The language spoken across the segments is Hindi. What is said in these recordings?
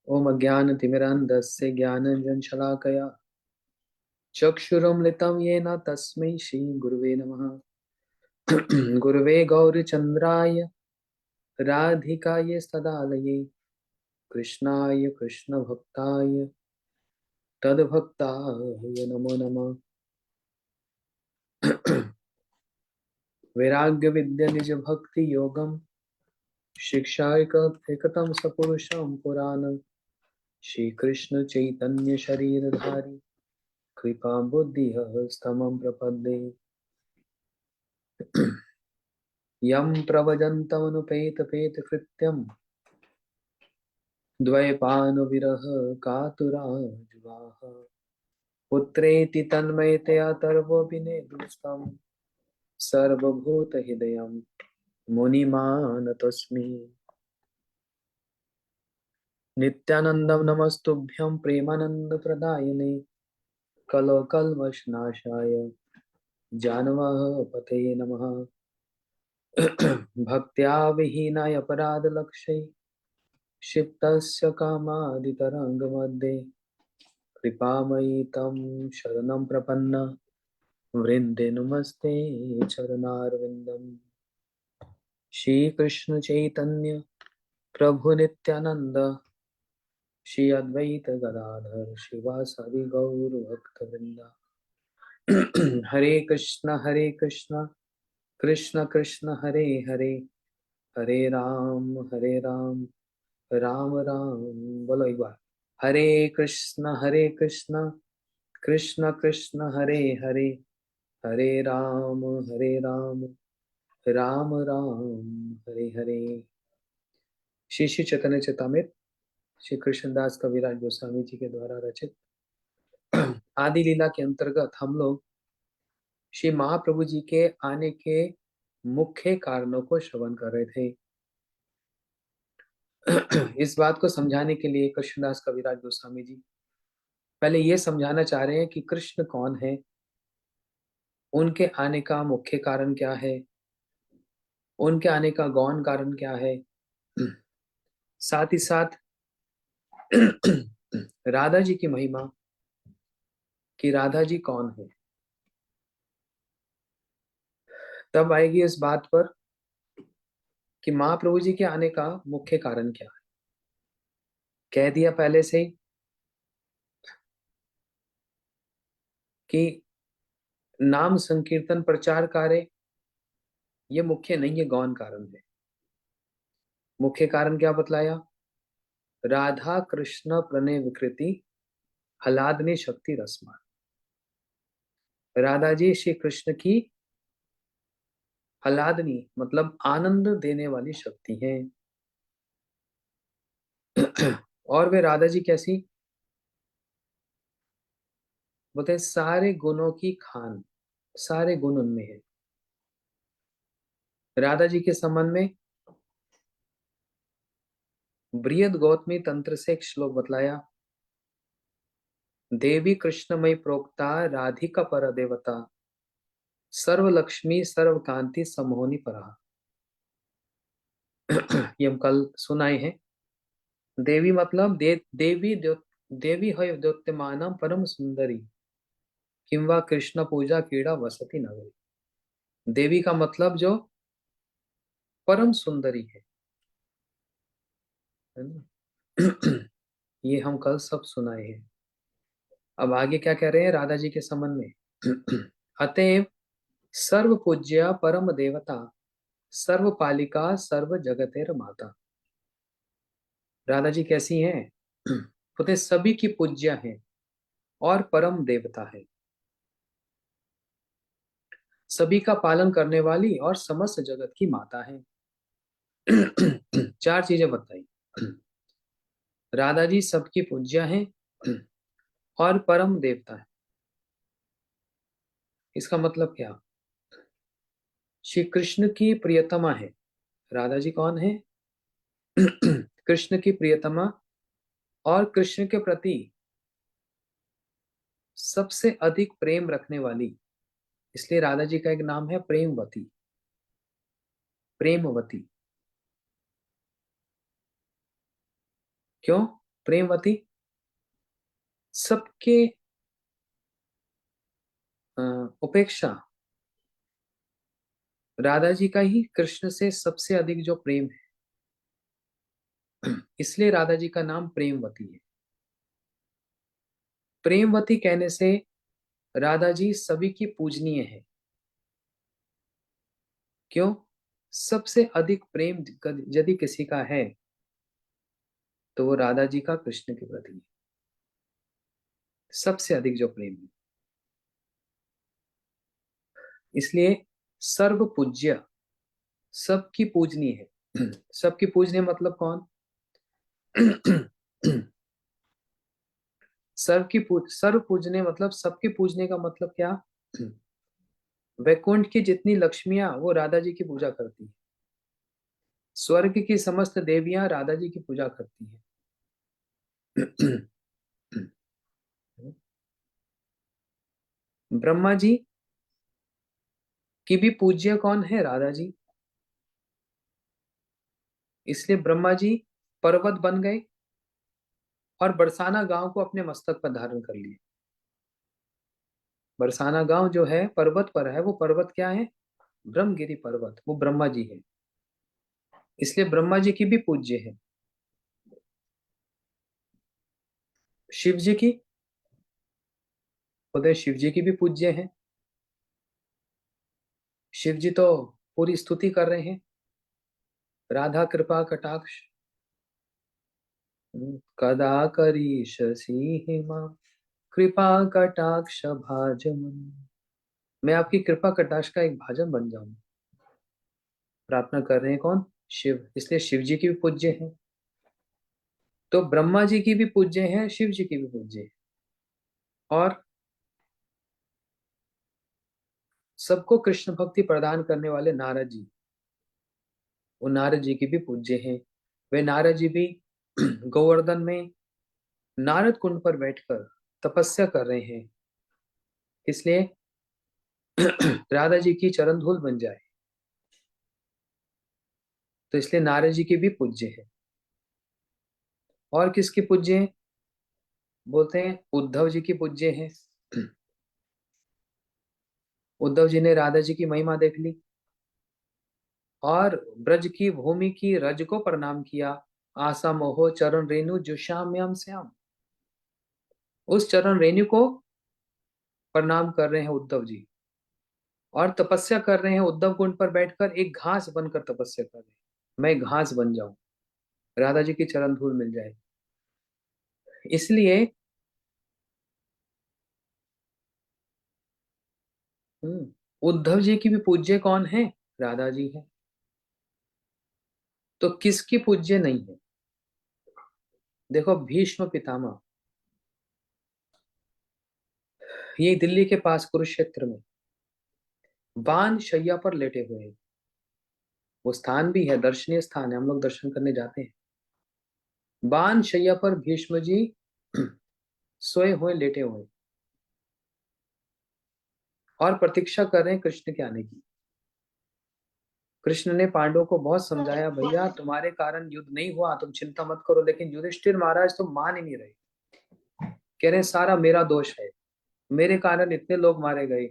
ओम अज्ञानतिमिरान्धस्य ज्ञानाञ्जनशलाकया चक्षुरुन्मिलितं येन तस्मै श्रीगुरुवे नमः। गुरुवे गौरचन्द्राय राधिकाय सदालये कृष्णाय कृष्णभक्ताय तद्भक्ताय नमो नमः। वैराग्यविद्या निज भक्ति योगम शिक्षाकं सपुरुषं पुराण श्री कृष्ण चैतन्य शरीरधारी कृपा बुद्धि स्तमं प्रपद्ये। यं प्रवजन्तमनुपेतपेतकृत्यं द्वैपायनो कातुराजुवाः पुत्रेति तन्मयतया तर्वभिनेदुस्तं सर्वभूतहृदयं मुनिमानतोऽस्मि। नित्यानन्दं नमस्तुभ्यं प्रेमानन्दप्रदायिने कलकल्मषनाशाय जानवपते नमः। भक्त्या विहीनाय अपराधलक्षै क्षिप्तस्य कामादितरङ्गमध्ये कृपामयि तं शरणं प्रपन्न वृन्दे नमस्ते चरणारविन्दम्। श्रीकृष्ण चैतन्य प्रभु नित्यानंद श्री अद्वैत गदाधर शिवासादि गौर भक्तवृंद। हरे कृष्ण कृष्ण कृष्ण हरे हरे, हरे राम राम राम बोलो एक बार। हरे कृष्ण कृष्ण कृष्ण हरे हरे, हरे राम राम राम हरे हरे। श्री श्री चैतन्य चेतामृत श्री कृष्णदास कविराज गोस्वामी जी के द्वारा रचित आदि लीला के अंतर्गत हम लोग श्री महाप्रभु जी के आने के मुख्य कारणों को श्रवण कर रहे थे। इस बात को समझाने के लिए कृष्णदास कविराज गोस्वामी जी पहले ये समझाना चाह रहे हैं कि कृष्ण कौन है, उनके आने का मुख्य कारण क्या है, उनके आने का गौण कारण क्या है, साथ ही साथ राधा जी की महिमा कि राधा जी कौन है। तब आएगी इस बात पर कि महाप्रभु जी के आने का मुख्य कारण क्या है। कह दिया पहले से ही कि नाम संकीर्तन प्रचार कार्य ये मुख्य नहीं है, गौण कारण है। मुख्य कारण क्या बतलाया? राधा कृष्ण प्रणय विकृति हलादने शक्ति रसमान। राधा जी श्री कृष्ण की हलादनी मतलब आनंद देने वाली शक्ति है। और वे राधा जी कैसी? बोलते सारे गुणों की खान, सारे गुण उनमें है। राधा जी के संबंध में बृहद गौतमी तंत्र से एक श्लोक बतलाया। देवी कृष्णमय प्रोक्ता राधिका पर देवता सर्व लक्ष्मी सर्व कांति समोहनी परा। ये हम कल सुनाए हैं। देवी मतलब देवी है द्योत्यमानम परम सुंदरी किंवा कृष्ण पूजा कीड़ा वसति नगरी। देवी का मतलब जो परम सुंदरी है ना? ये हम कल सब सुनाए हैं। अब आगे क्या कह रहे हैं राधा जी के संबंध में? अतएव सर्व पूज्य परम देवता सर्व पालिका सर्व जगतेर माता। राधा जी कैसी हैं? बोलते सभी की पूज्य हैं और परम देवता है, सभी का पालन करने वाली और समस्त जगत की माता है। चार चीजें बताई। राधा जी सबकी पूज्य हैं और परम देवता है। इसका मतलब क्या? श्री कृष्ण की प्रियतमा है। राधा जी कौन है? कृष्ण की प्रियतमा और कृष्ण के प्रति सबसे अधिक प्रेम रखने वाली। इसलिए राधा जी का एक नाम है प्रेमवती। प्रेमवती क्यों? प्रेमवती सबके उपेक्षा राधा जी का ही कृष्ण से सबसे अधिक जो प्रेम है, इसलिए राधा जी का नाम प्रेमवती है। प्रेमवती कहने से राधा जी सभी की पूजनीय है। क्यों? सबसे अधिक प्रेम यदि किसी का है तो वो राधा जी का कृष्ण के प्रति है, सबसे अधिक जो प्रेम है। इसलिए सर्व पूज्य, सबकी पूजनीय है। सबकी पूजनीय मतलब कौन? सर्व पूजने मतलब सबके पूजने का मतलब क्या? वैकुंठ की जितनी लक्ष्मियां वो राधा जी की पूजा करती है, स्वर्ग की समस्त देवियां राधा जी की पूजा करती हैं। ब्रह्मा जी की भी पूज्य कौन है? राधा जी। इसलिए ब्रह्मा जी पर्वत बन गए और बरसाना गांव को अपने मस्तक पर धारण कर लिए। बरसाना गांव जो है पर्वत पर है, वो पर्वत क्या है? ब्रह्मगिरी पर्वत, वो ब्रह्मा जी है। इसलिए ब्रह्मा जी की भी पूज्य है। शिव जी की, खुद शिव जी की भी पूज्य है। शिव जी तो पूरी स्तुति कर रहे हैं, राधा कृपा कटाक्ष कदा करीष्यसि मां कृपा कटाक्ष भाजन। मैं आपकी कृपा कटाक्ष का एक भाजन बन जाऊं। प्रार्थना कर रहे हैं कौन? शिव। इसलिए शिव जी की भी पूज्य है। तो ब्रह्मा जी की भी पूज्य है, शिव जी की भी पूज्य है, और सबको कृष्ण भक्ति प्रदान करने वाले नारद जी, वो नारद जी की भी पूज्य हैं। वे नारद जी भी गोवर्धन में नारद कुंड पर बैठकर तपस्या कर रहे हैं, इसलिए राधा जी की चरण धूल बन जाए, तो इसलिए नारद जी की भी पूज्य है। और किसकी पूज्य है? बोलते हैं उद्धव जी की पूज्य है। उद्धव जी ने राधा जी की महिमा देख ली और ब्रज की भूमि की रज को प्रणाम किया। आशा मोहो चरण रेणु जुषाम्यम श्याम, उस चरण रेणु को प्रणाम कर रहे हैं उद्धव जी, और तपस्या कर रहे हैं उद्धव कुंड पर बैठकर, एक घास बनकर तपस्या कर रहे हैं। मैं घास बन जाऊं, राधा जी की चरण धूल मिल जाए। इसलिए उद्धव जी की भी पूज्य कौन है? राधा जी है। तो किसकी पूज्य नहीं है? देखो भीष्म पितामह, ये दिल्ली के पास कुरुक्षेत्र में बाण शैया पर लेटे हुए हैं। वो स्थान भी है, दर्शनीय स्थान है, हम लोग दर्शन करने जाते हैं। बाण शैया पर भीष्म जी सोए हुए, लेटे हुए, और प्रतीक्षा कर रहे हैं कृष्ण के आने की। कृष्ण ने पांडवों को बहुत समझाया, भैया तुम्हारे कारण युद्ध नहीं हुआ, तुम चिंता मत करो, लेकिन युधिष्ठिर महाराज तो मान ही नहीं रहे। कह रहे सारा मेरा दोष है, मेरे कारण इतने लोग मारे गए,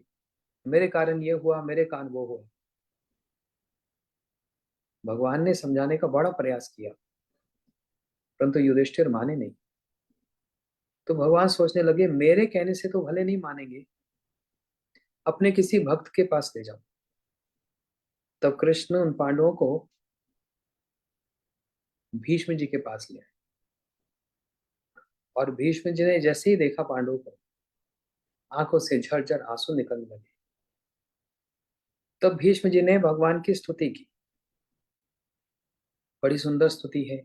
मेरे कारण ये हुआ, मेरे कारण वो हुआ। भगवान ने समझाने का बड़ा प्रयास किया, परंतु युधिष्ठिर माने नहीं। तो भगवान सोचने लगे मेरे कहने से तो भले नहीं मानेंगे, अपने किसी भक्त के पास ले जाओ। तब कृष्ण उन पांडवों को भीष्म जी के पास ले आए, और भीष्म जी ने जैसे ही देखा पांडवों को, आंखों से झरझर आंसू निकलने लगे। तब भीष्म जी ने भगवान की स्तुति की, बड़ी सुंदर स्तुति है,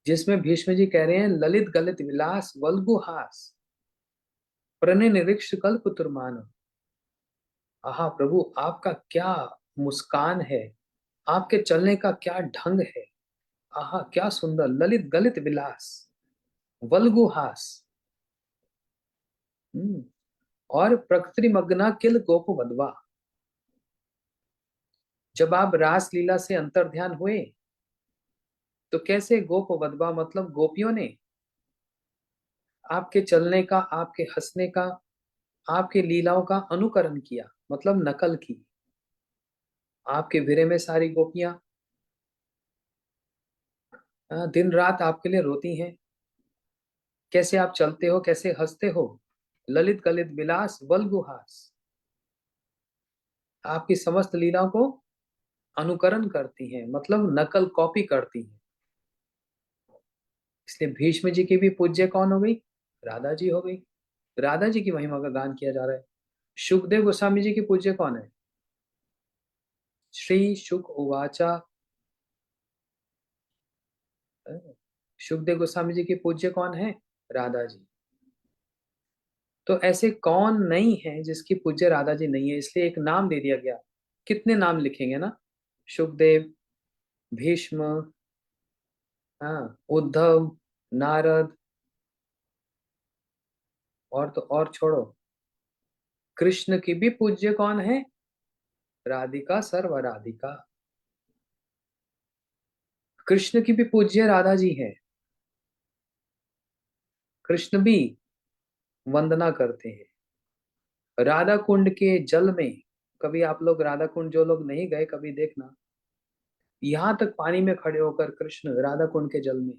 जिसमें भीष्म जी कह रहे हैं ललित गलित विलास वल्गुहास प्रणय निरीक्ष कल्प तुरमान। आहा प्रभु, आपका क्या मुस्कान है, आपके चलने का क्या ढंग है, आहा क्या सुंदर, ललित गलित विलास वल्गुहास। और प्रकृति मग्ना किल गोप वधवा। जब आप रास लीला से अंतर ध्यान हुए, तो कैसे गोप वधवा मतलब गोपियों ने आपके चलने का, आपके हंसने का, आपकी लीलाओं का अनुकरण किया, मतलब नकल की। आपके भिरे में सारी गोपियां दिन रात आपके लिए रोती हैं। कैसे आप चलते हो, कैसे हंसते हो, ललित कलित विलास बल गुहास, आपकी समस्त लीलाओं को अनुकरण करती हैं, मतलब नकल कॉपी करती हैं। इसलिए भीष्म जी की भी पूज्य कौन हो गई? राधा जी हो गई। राधा जी की महिमा का गान किया जा रहा है। सुखदेव गोस्वामी जी की पूज्य कौन है? श्री शुक उवाचा। सुखदेव गोस्वामी जी की पूज्य कौन है? राधा जी। तो ऐसे कौन नहीं है जिसकी पूज्य राधा जी नहीं है, इसलिए एक नाम दे दिया गया। कितने नाम लिखेंगे ना? सुखदेव, भीष्म, हाँ, उद्धव, नारद, और तो और छोड़ो। कृष्ण की भी पूज्य कौन है? राधिका सर्व राधिका। कृष्ण की भी पूज्य राधा जी है। कृष्ण भी वंदना करते हैं। राधा कुंड के जल में, कभी आप लोग राधा कुंड, जो लोग नहीं गए कभी देखना, यहां तक पानी में खड़े होकर कृष्ण राधा कुंड के जल में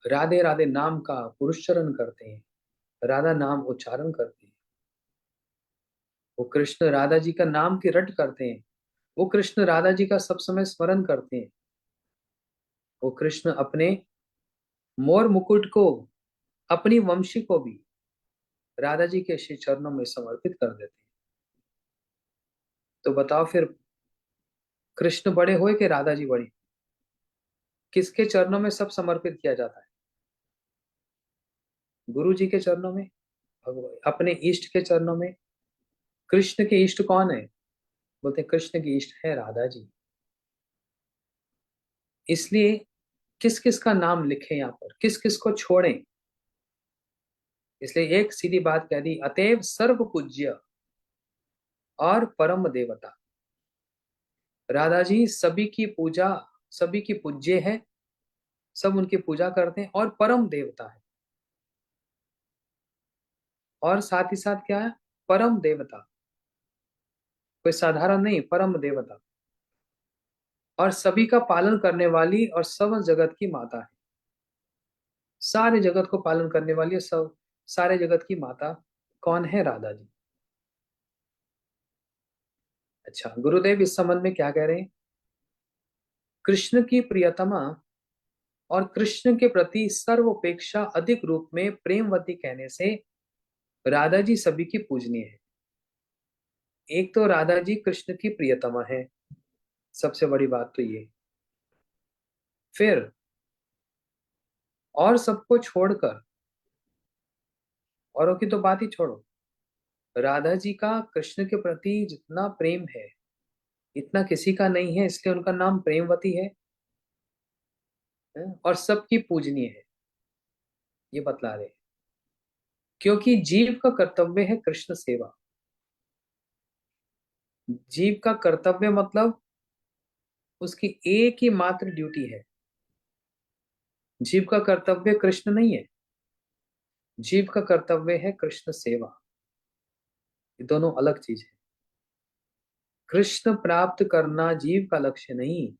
राधे राधे नाम का पुरुषचरण करते हैं, राधा नाम उच्चारण करते हैं। वो कृष्ण राधा जी का नाम की रट करते हैं। वो कृष्ण राधा जी का सब समय स्मरण करते हैं। वो कृष्ण अपने मोर मुकुट को, अपनी वंशी को भी राधा जी के श्री चरणों में समर्पित कर देते हैं। तो बताओ फिर, कृष्ण बड़े हुए कि राधा जी बड़ी? किसके चरणों में सब समर्पित किया जाता है? गुरु जी के चरणों में, भगवान अपने इष्ट के चरणों में। कृष्ण के इष्ट कौन है? बोलते हैं कृष्ण की इष्ट है राधा जी। इसलिए किस किस का नाम लिखें यहाँ पर, किस किस को छोड़ें? इसलिए एक सीधी बात कह दी, अतएव सर्व पूज्य और परम देवता। राधा जी सभी की पूजा, सभी की पूज्य है, सब उनकी पूजा करते हैं, और परम देवता है। और साथ ही साथ क्या है? परम देवता, कोई साधारण नहीं, परम देवता। और सभी का पालन करने वाली और सब जगत की माता है। सारे जगत को पालन करने वाली है, सब सारे जगत की माता कौन है? राधा जी। अच्छा, गुरुदेव इस संबंध में क्या कह रहे हैं? कृष्ण की प्रियतमा और कृष्ण के प्रति सर्वोपेक्षा अधिक रूप में प्रेमवती कहने से राधा जी सभी की पूजनीय है। एक तो राधा जी कृष्ण की प्रियतमा है, सबसे बड़ी बात तो ये। फिर और सबको छोड़कर, औरों की तो बात ही छोड़ो, राधा जी का कृष्ण के प्रति जितना प्रेम है, इतना किसी का नहीं है, इसलिए उनका नाम प्रेमवती है, और सबकी पूजनीय है, ये बतला रहे हैं। क्योंकि जीव का कर्तव्य है कृष्ण सेवा। जीव का कर्तव्य मतलब उसकी एक ही मात्र ड्यूटी है। जीव का कर्तव्य कृष्ण नहीं है, जीव का कर्तव्य है कृष्ण सेवा। ये दोनों अलग चीज है। कृष्ण प्राप्त करना जीव का लक्ष्य नहीं,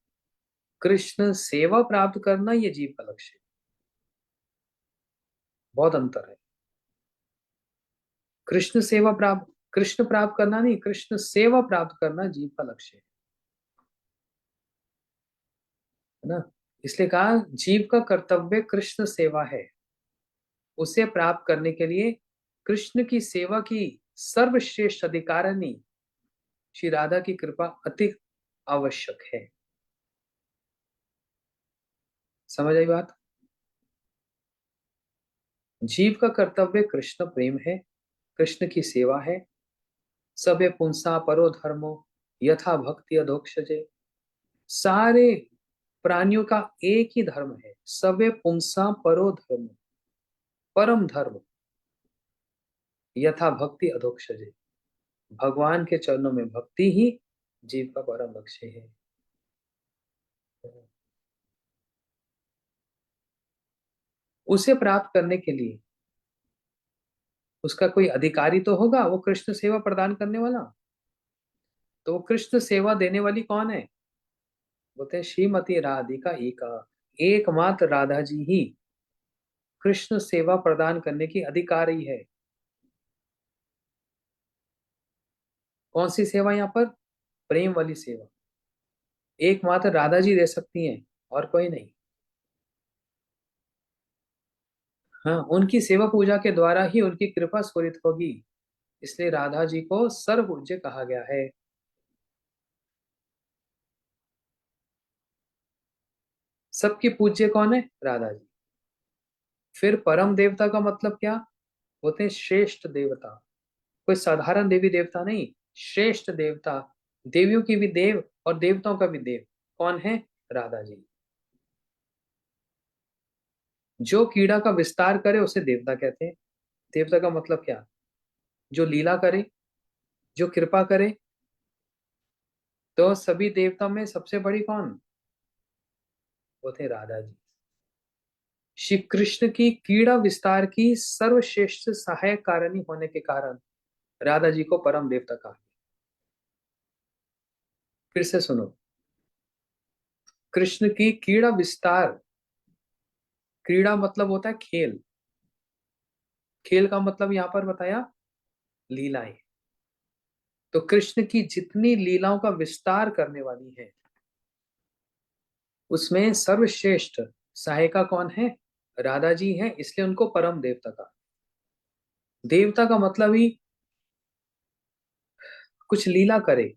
कृष्ण सेवा प्राप्त करना ये जीव का लक्ष्य है। बहुत अंतर है। कृष्ण सेवा प्राप्त, कृष्ण प्राप्त करना नहीं, कृष्ण सेवा प्राप्त करना जीव का लक्ष्य है ना। इसलिए कहा जीव का कर्तव्य कृष्ण सेवा है। उसे प्राप्त करने के लिए कृष्ण की सेवा की सर्वश्रेष्ठ अधिकारिणी श्री राधा की कृपा अति आवश्यक है। समझ आई बात? जीव का कर्तव्य कृष्ण प्रेम है, कृष्ण की सेवा है। सबे पुंसा परो धर्मो यथा भक्ति अधोक्षजे। सारे प्राणियों का एक ही धर्म है, सबे पुंसा परो धर्म, परम धर्म, यथा भक्ति अधोक्षजे। भगवान के चरणों में भक्ति ही जीव का परम लक्ष्य है। उसे प्राप्त करने के लिए उसका कोई अधिकारी तो होगा, वो कृष्ण सेवा प्रदान करने वाला। तो वो कृष्ण सेवा देने वाली कौन है? बोलते हैं श्रीमती राधिका एका, एकमात्र राधा जी ही कृष्ण सेवा प्रदान करने की अधिकारी है। कौन सी सेवा यहाँ पर? प्रेम वाली सेवा। एकमात्र राधा जी दे सकती हैं, और कोई नहीं। हाँ, उनकी सेवा पूजा के द्वारा ही उनकी कृपा स्फुरित होगी। इसलिए राधा जी को सर्वपूज्य कहा गया है। सबकी पूज्य कौन है? राधा जी। फिर परम देवता का मतलब क्या? होते हैं श्रेष्ठ देवता। कोई साधारण देवी देवता नहीं, श्रेष्ठ देवता। देवियों की भी देव और देवताओं का भी देव कौन है? राधा जी। जो कीड़ा का विस्तार करे उसे देवता कहते हैं। देवता का मतलब क्या? जो लीला करे, जो कृपा करे। तो सभी देवता में सबसे बड़ी कौन? वो थे राधा जी। श्री कृष्ण की कीड़ा विस्तार की सर्वश्रेष्ठ सहायक कारणी होने के कारण राधा जी को परम देवता कहा। फिर से सुनो, कृष्ण की कीड़ा विस्तार। क्रीड़ा मतलब होता है खेल। खेल का मतलब यहां पर बताया लीलाएं। तो कृष्ण की जितनी लीलाओं का विस्तार करने वाली है, उसमें सर्वश्रेष्ठ सहायिका कौन है? राधा जी हैं, इसलिए उनको परम देवता का। देवता का मतलब ही कुछ लीला करे।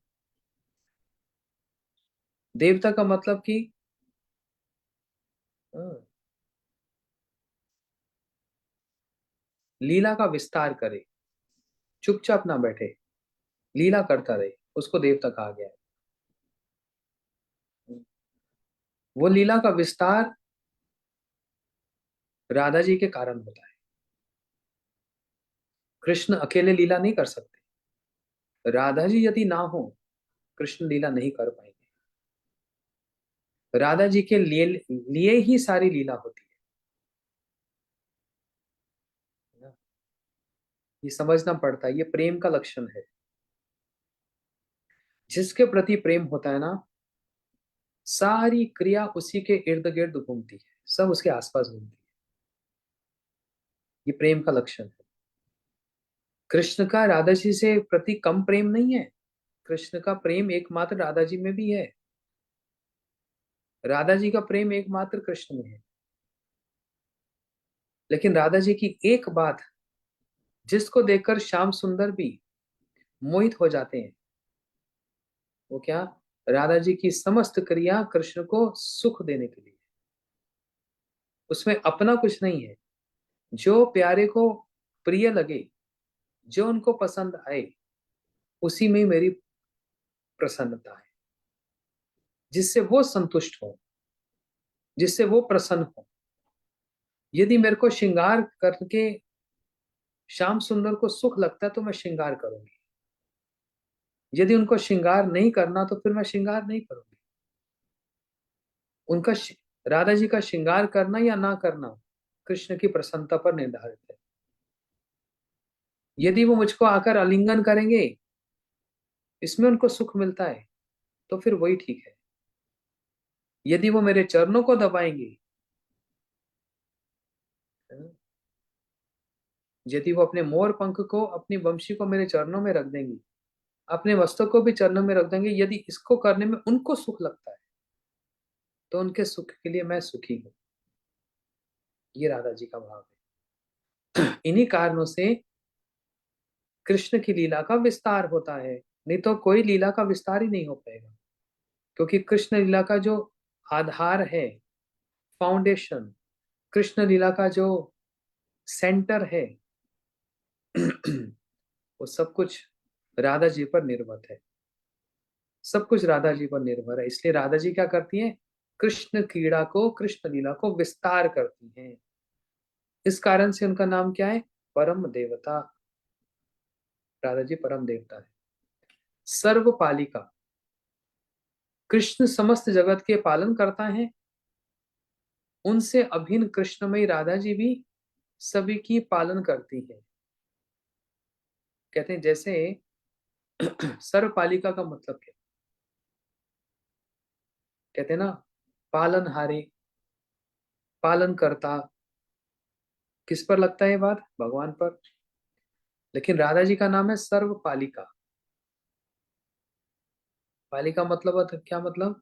देवता का मतलब कि हाँ, लीला का विस्तार करे, चुपचाप ना बैठे, लीला करता रहे, उसको देवता कहा गया है। वो लीला का विस्तार राधा जी के कारण होता है। कृष्ण अकेले लीला नहीं कर सकते। राधा जी यदि ना हो, कृष्ण लीला नहीं कर पाएंगे। राधा जी के लिए ही सारी लीला होती है ना। ये समझना पड़ता है, ये प्रेम का लक्षण है। जिसके प्रति प्रेम होता है ना, सारी क्रिया उसी के इर्द गिर्द घूमती है, सब उसके आसपास घूमती है। ये प्रेम का लक्षण है। कृष्ण का राधा जी से प्रति कम प्रेम नहीं है। कृष्ण का प्रेम एकमात्र राधा जी में भी है। राधा जी का प्रेम एकमात्र कृष्ण में है। लेकिन राधा जी की एक बात, जिसको देखकर श्याम सुंदर भी मोहित हो जाते हैं, वो क्या? राधा जी की समस्त क्रिया कृष्ण को सुख देने के लिए। उसमें अपना कुछ नहीं है। जो प्यारे को प्रिय लगे, जो उनको पसंद आए, उसी में मेरी प्रसन्नता है। जिससे वो संतुष्ट हो, जिससे वो प्रसन्न हो। यदि मेरे को श्रृंगार करके श्याम सुंदर को सुख लगता है तो मैं श्रृंगार करूंगी। यदि उनको श्रृंगार नहीं करना तो फिर मैं श्रृंगार नहीं करूंगी। उनका राधा जी का श्रृंगार करना या ना करना कृष्ण की प्रसन्नता पर निर्धारित है। यदि वो मुझको आकर आलिंगन करेंगे, इसमें उनको सुख मिलता है, तो फिर वही ठीक है। यदि वो मेरे चरणों को दबाएंगे, है ना? यदि वो अपने मोर पंख को, अपनी वंशी को मेरे चरणों में रख देंगी, अपने वस्त्र को भी चरणों में रख देंगे, यदि इसको करने में उनको सुख लगता है, तो उनके सुख के लिए मैं सुखी हूं। ये राधा जी का भाव है। इन्हीं कारणों से कृष्ण की लीला का विस्तार होता है। नहीं तो कोई लीला का विस्तार ही नहीं हो पाएगा। क्योंकि कृष्ण लीला का जो आधार है, फाउंडेशन, कृष्ण लीला का जो सेंटर है, वो सब कुछ राधा जी पर निर्भर है। सब कुछ राधा जी पर निर्भर है। इसलिए राधा जी क्या करती हैं? कृष्ण क्रीड़ा को, कृष्ण लीला को विस्तार करती हैं। इस कारण से उनका नाम क्या है? परम देवता। राधा जी परम देवता है। सर्वपालिका। कृष्ण समस्त जगत के पालन करता है। उनसे अभिन्न कृष्णमयी राधा जी भी सभी की पालन करती है। कहते हैं जैसे सर्वपालिका का मतलब क्या? कहते हैं ना, पालनहारी, पालन करता। किस पर लगता है ये बात? भगवान पर। लेकिन राधा जी का नाम है सर्वपालिका। पालिका मतलब क्या मतलब?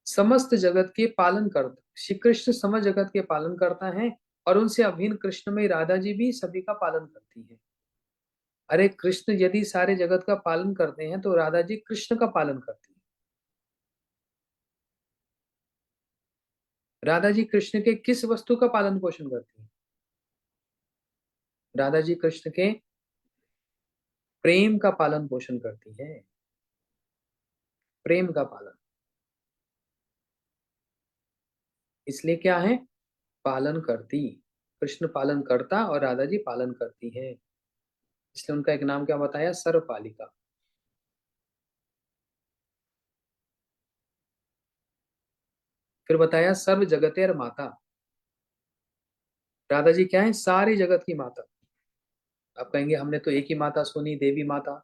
समस्त जगत के पालन करता। श्री कृष्ण समस्त जगत के पालन करता है, और उनसे अभिन्न कृष्ण में राधा जी भी सभी का पालन करती है। अरे कृष्ण यदि सारे जगत का पालन करते हैं तो राधा जी कृष्ण का पालन करती है। राधा जी कृष्ण के किस वस्तु का पालन पोषण करती है? राधा जी कृष्ण के प्रेम का पालन पोषण करती है। प्रेम का पालन। इसलिए क्या है? पालन करती। कृष्ण पालन करता और राधा जी पालन करती है। इसलिए उनका एक नाम क्या बताया? सर्वपालिका। फिर बताया सर्व जगतेर माता। राधा जी क्या है? सारी जगत की माता। आप कहेंगे हमने तो एक ही माता सुनी, देवी माता,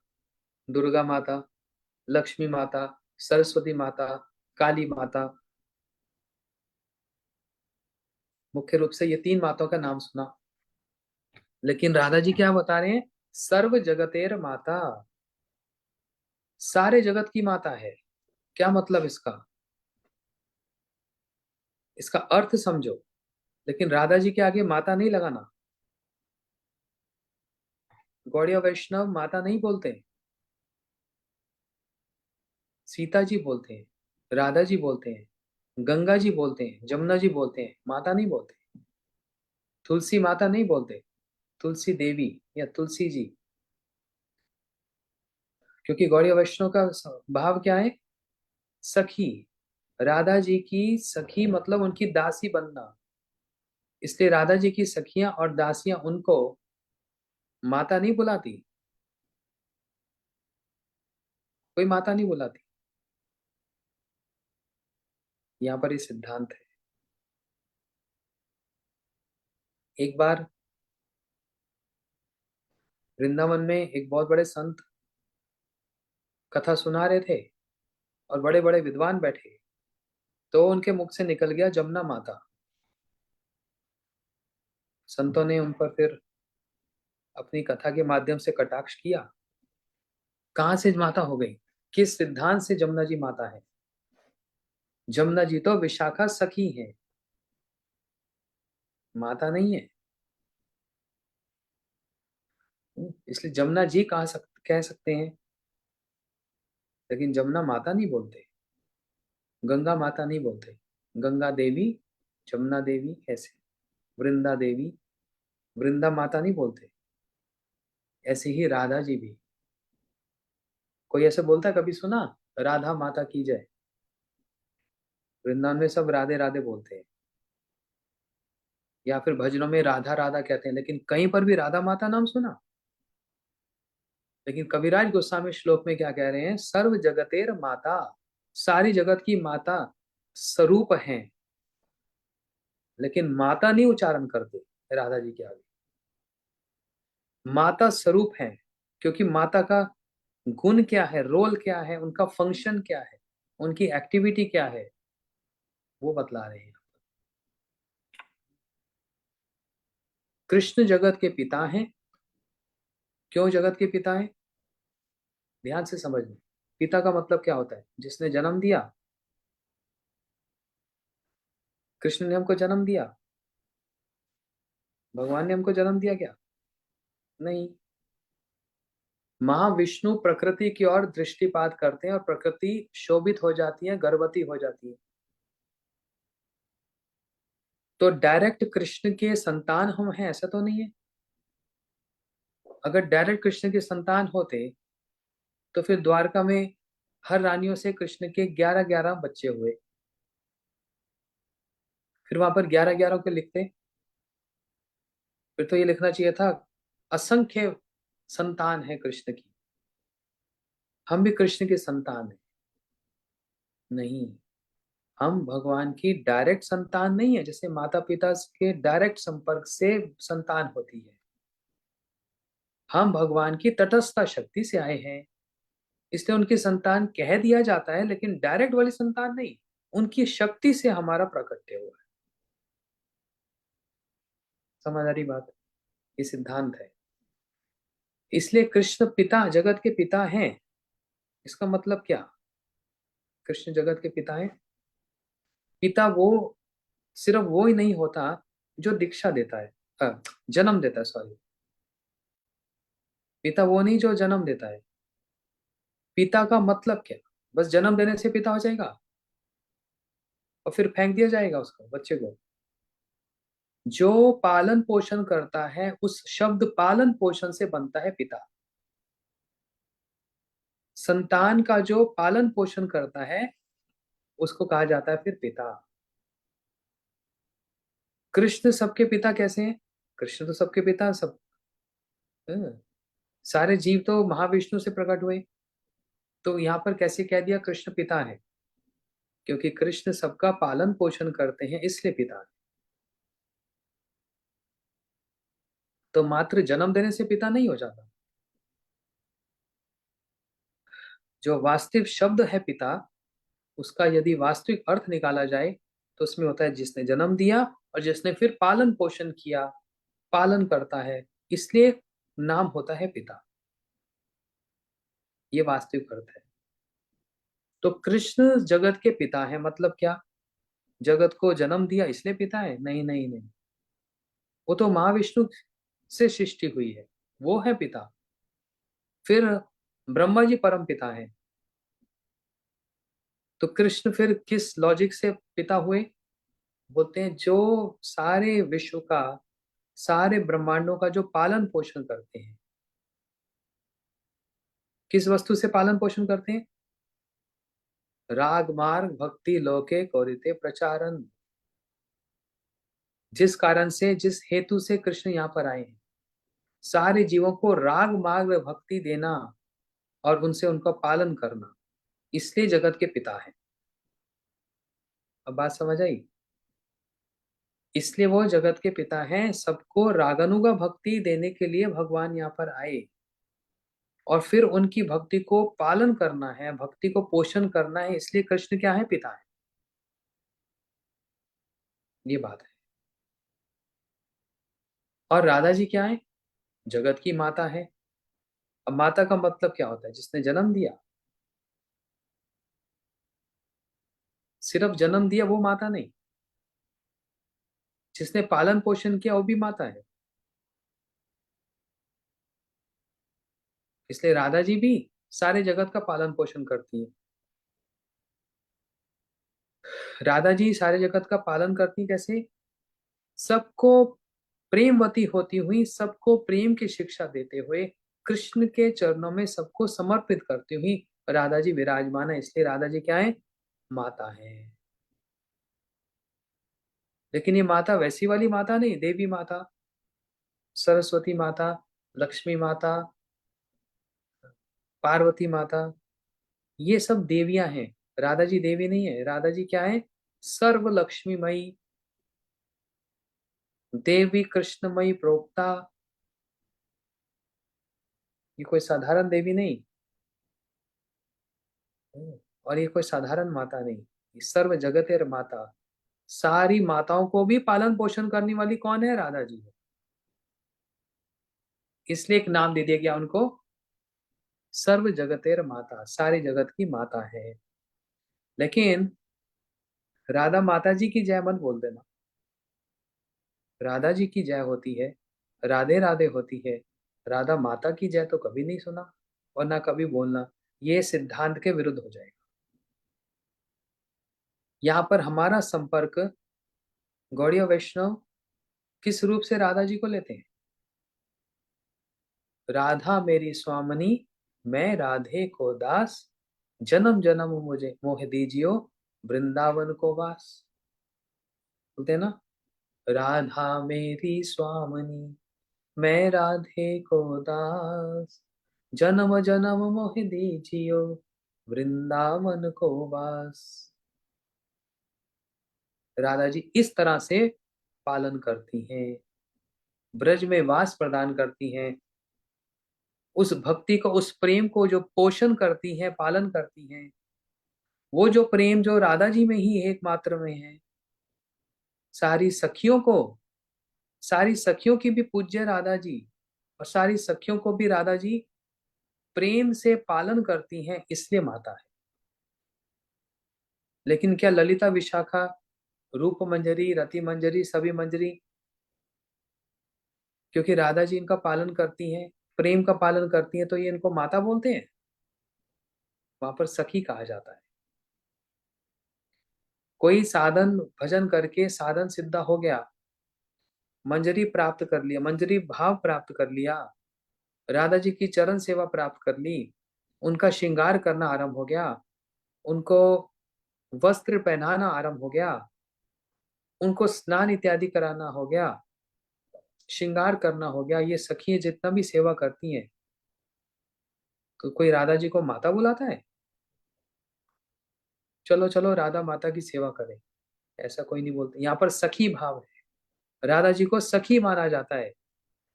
दुर्गा माता, लक्ष्मी माता, सरस्वती माता, काली माता। मुख्य रूप से ये तीन माताओं का नाम सुना। लेकिन राधा जी क्या बता रहे हैं? सर्व जगतेर माता। सारे जगत की माता है। क्या मतलब इसका? इसका अर्थ समझो। लेकिन राधा जी के आगे माता नहीं लगाना। गौड़िया वैष्णव माता नहीं बोलते। सीता जी बोलते हैं, राधा जी बोलते हैं, गंगा जी बोलते हैं, जमुना जी बोलते हैं, माता नहीं बोलते। तुलसी माता नहीं बोलते, तुलसी देवी या तुलसी जी। क्योंकि गौड़िया वैष्णव का भाव क्या है? सखी। राधा जी की सखी मतलब उनकी दासी बनना। इसलिए राधा जी की सखियां और दासियां उनको माता नहीं बुलाती। कोई माता नहीं बुलाती। यहाँ पर ये सिद्धांत है। एक बार वृंदावन में एक बहुत बड़े संत कथा सुना रहे थे, और बड़े बड़े विद्वान बैठे। तो उनके मुख से निकल गया जमुना माता। संतों ने उन पर फिर अपनी कथा के माध्यम से कटाक्ष किया। कहाँ से माता हो गई? किस सिद्धांत से जमुना जी माता है? जमुना जी तो विशाखा सखी है, माता नहीं है। इसलिए जमुना जी कह सकते हैं, लेकिन जमुना माता नहीं बोलते। गंगा माता नहीं बोलते। गंगा देवी, जमुना देवी ऐसे। वृंदा देवी, वृंदा माता नहीं बोलते। ऐसे ही राधा जी भी। कोई ऐसे बोलता है, कभी सुना? राधा माता की जय। वृंदावन में सब राधे राधे बोलते हैं, या फिर भजनों में राधा राधा कहते हैं, लेकिन कहीं पर भी राधा माता नाम सुना? लेकिन कविराज गोस्वामी श्लोक में क्या कह रहे हैं? सर्व जगतेर माता। सारी जगत की माता स्वरूप है। लेकिन माता नहीं उच्चारण करते राधा जी के आगे। माता स्वरूप है। क्योंकि माता का गुण क्या है, रोल क्या है, उनका फंक्शन क्या है, उनकी एक्टिविटी क्या है, वो बतला रहे हैं। कृष्ण जगत के पिता हैं। क्यों जगत के पिता हैं? ध्यान से समझना। पिता का मतलब क्या होता है? जिसने जन्म दिया। कृष्ण ने हमको जन्म दिया? भगवान ने हमको जन्म दिया क्या? नहीं। महाविष्णु प्रकृति की ओर दृष्टिपात करते हैं और प्रकृति शोभित हो जाती है, गर्भवती हो जाती है। तो डायरेक्ट कृष्ण के संतान हम हैं ऐसा तो नहीं है। अगर डायरेक्ट कृष्ण के संतान होते तो फिर द्वारका में हर रानियों से कृष्ण के 11-11 बच्चे हुए। फिर वहां पर 11-11 के लिखते। फिर तो ये लिखना चाहिए था असंख्य संतान है कृष्ण की, हम भी कृष्ण के संतान हैं। नहीं, हम भगवान की डायरेक्ट संतान नहीं है, जैसे माता पिता के डायरेक्ट संपर्क से संतान होती है। हम भगवान की तटस्थ शक्ति से आए हैं, इसलिए उनकी संतान कह दिया जाता है, लेकिन डायरेक्ट वाली संतान नहीं। उनकी शक्ति से हमारा प्रकट्य हुआ है। समझ आ रही बात? ये सिद्धांत है। इसलिए कृष्ण पिता, जगत के पिता हैं। इसका मतलब क्या? कृष्ण जगत के पिता हैं। पिता वो सिर्फ वो ही नहीं होता जो दीक्षा देता है, जन्म देता है, सॉरी। पिता वो नहीं जो जन्म देता है। पिता का मतलब क्या? बस जन्म देने से पिता हो जाएगा और फिर फेंक दिया जाएगा उसको, बच्चे को? जो पालन पोषण करता है, उस शब्द पालन पोषण से बनता है पिता। संतान का जो पालन पोषण करता है उसको कहा जाता है फिर पिता। कृष्ण सबके पिता कैसे हैं? कृष्ण तो सबके पिता सब। हाँ, सारे जीव तो महाविष्णु से प्रकट हुए, तो यहाँ पर कैसे कह दिया कृष्ण पिता है? क्योंकि कृष्ण सबका पालन पोषण करते हैं, इसलिए पिता है। तो मात्र जन्म देने से पिता नहीं हो जाता। जो वास्तविक शब्द है पिता, उसका यदि वास्तविक अर्थ निकाला जाए तो उसमें होता है जिसने जन्म दिया और जिसने फिर पालन पोषण किया, पालन करता है, इसलिए नाम होता है पिता। ये वास्तविक अर्थ है। तो कृष्ण जगत के पिता है, मतलब क्या? जगत को जन्म दिया इसलिए पिता है? नहीं नहीं नहीं, वो तो महाविष्णु से सृष्टि हुई है, वो है पिता। फिर ब्रह्मा जी परम पिता है। तो कृष्ण फिर किस लॉजिक से पिता हुए? बोलते हैं जो सारे विश्व का, सारे ब्रह्मांडों का जो पालन पोषण करते हैं। किस वस्तु से पालन पोषण करते हैं? राग मार्ग भक्ति लोके कौरिते प्रचारन। जिस कारण से, जिस हेतु से कृष्ण यहाँ पर आए हैं, सारे जीवों को राग मार्ग भक्ति देना और उनसे उनका पालन करना, इसलिए जगत के पिता है। अब बात समझ आई? इसलिए वो जगत के पिता हैं, सबको रागानुगा भक्ति देने के लिए भगवान यहाँ पर आए और फिर उनकी भक्ति को पालन करना है, भक्ति को पोषण करना है, इसलिए कृष्ण क्या है? पिता है। ये बात है। और राधा जी क्या है? जगत की माता है। अब माता का मतलब क्या होता है? जिसने जन्म दिया। सिर्फ जन्म दिया वो माता नहीं, जिसने पालन पोषण किया वो भी माता है। इसलिए राधा जी भी सारे जगत का पालन पोषण करती है। राधा जी सारे जगत का पालन करती कैसे? सबको प्रेमवती होती हुई, सबको प्रेम की शिक्षा देते हुए, कृष्ण के चरणों में सबको समर्पित करती हुई राधा जी विराजमान है, इसलिए राधा जी क्या है? माता है। लेकिन ये माता वैसी वाली माता नहीं, देवी माता, सरस्वती माता, लक्ष्मी माता, पार्वती माता, ये सब देवियां हैं। राधा जी देवी नहीं है। राधा जी क्या है? सर्व लक्ष्मीमयी, देवी कृष्णमयी प्रोक्ता। ये कोई साधारण देवी नहीं। और ये कोई साधारण माता नहीं, ये सर्व जगतेर माता। सारी माताओं को भी पालन पोषण करने वाली कौन है? राधा जी है। इसलिए एक नाम दे दिया गया उनको, सर्व जगतेर माता, सारे जगत की माता है। लेकिन राधा माता जी की जय मत बोल देना। राधा जी की जय होती है, राधे राधे होती है। राधा माता की जय तो कभी नहीं सुना और ना कभी बोलना। ये सिद्धांत के विरुद्ध हो जाएगा। यहाँ पर हमारा संपर्क गौड़ीय वैष्णव किस रूप से राधा जी को लेते हैं? राधा मेरी स्वामिनी, मैं राधे को दास, जन्म जन्म मुझे मोह दीजियो, वृंदावन को वास। बोलते हैं ना, राधा मेरी स्वामिनी, मैं राधे को दास, जन्म जन्म मोह दीजियो, वृंदावन को वास। राधा जी इस तरह से पालन करती हैं, ब्रज में वास प्रदान करती हैं, उस भक्ति को, उस प्रेम को जो पोषण करती हैं, पालन करती हैं, वो जो प्रेम जो राधा जी में ही एकमात्र में है। सारी सखियों को, सारी सखियों की भी पूज्य राधा जी, और सारी सखियों को भी राधा जी प्रेम से पालन करती हैं, इसलिए माता है। लेकिन क्या ललिता, विशाखा, रूप मंजरी, रति मंजरी, सभी मंजरी, क्योंकि राधा जी इनका पालन करती हैं, प्रेम का पालन करती हैं, तो ये इनको माता बोलते हैं? वहां पर सखी कहा जाता है। कोई साधन भजन करके साधन सिद्ध हो गया, मंजरी प्राप्त कर लिया, मंजरी भाव प्राप्त कर लिया, राधा जी की चरण सेवा प्राप्त कर ली, उनका श्रृंगार करना आरंभ हो गया, उनको वस्त्र पहनाना आरंभ हो गया, उनको स्नान इत्यादि कराना हो गया, श्रृंगार करना हो गया, ये सखियां जितना भी सेवा करती हैं, तो कोई राधा जी को माता बुलाता है? चलो चलो राधा माता की सेवा करें, ऐसा कोई नहीं बोलता। यहाँ पर सखी भाव है, राधा जी को सखी माना जाता है,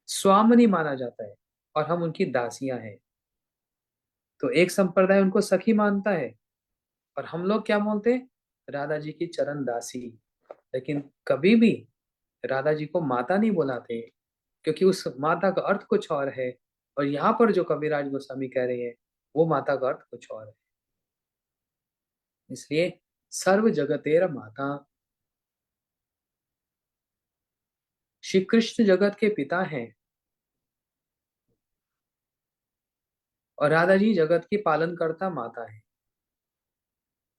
स्वामिनी माना जाता है, और हम उनकी दासियां हैं। तो एक संप्रदाय उनको सखी मानता है, और हम लोग क्या बोलते हैं? राधा जी की चरण दासी। लेकिन कभी भी राधा जी को माता नहीं बुलाते, क्योंकि उस माता का अर्थ कुछ और है, और यहाँ पर जो कविराज गोस्वामी कह रहे हैं, वो माता का अर्थ कुछ और है। इसलिए सर्व जगतेर माता, श्री कृष्ण जगत के पिता हैं, और राधा जी जगत की पालन करता माता है।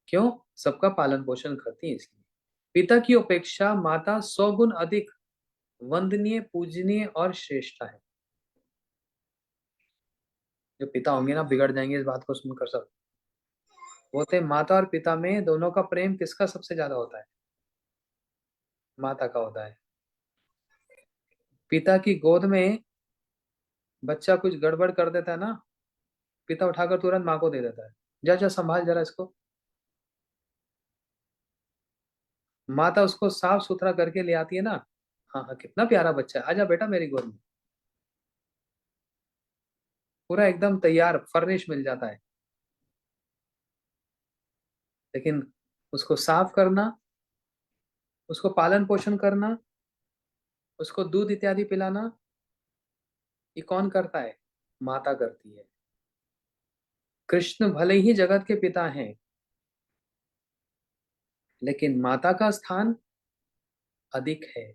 क्यों? सबका पालन पोषण करती है, इसलिए पिता की अपेक्षा माता 100 गुण अधिक वंदनीय, पूजनीय और श्रेष्ठ है। जो पिता होंगे ना, बिगड़ जाएंगे इस बात को सुनकर सब। बोलते हैं माता और पिता में दोनों का प्रेम किसका सबसे ज्यादा होता है? माता का होता है। पिता की गोद में बच्चा कुछ गड़बड़ कर देता है ना, पिता उठाकर तुरंत माँ को दे देता है, जा जा संभाल जरा इसको। माता उसको साफ सुथरा करके ले आती है ना, हाँ हाँ कितना प्यारा बच्चा है, आजा बेटा मेरी गोद में। पूरा एकदम तैयार फर्निश मिल जाता है। लेकिन उसको साफ करना, उसको पालन पोषण करना, उसको दूध इत्यादि पिलाना, ये कौन करता है? माता करती है। कृष्ण भले ही जगत के पिता हैं, लेकिन माता का स्थान अधिक है।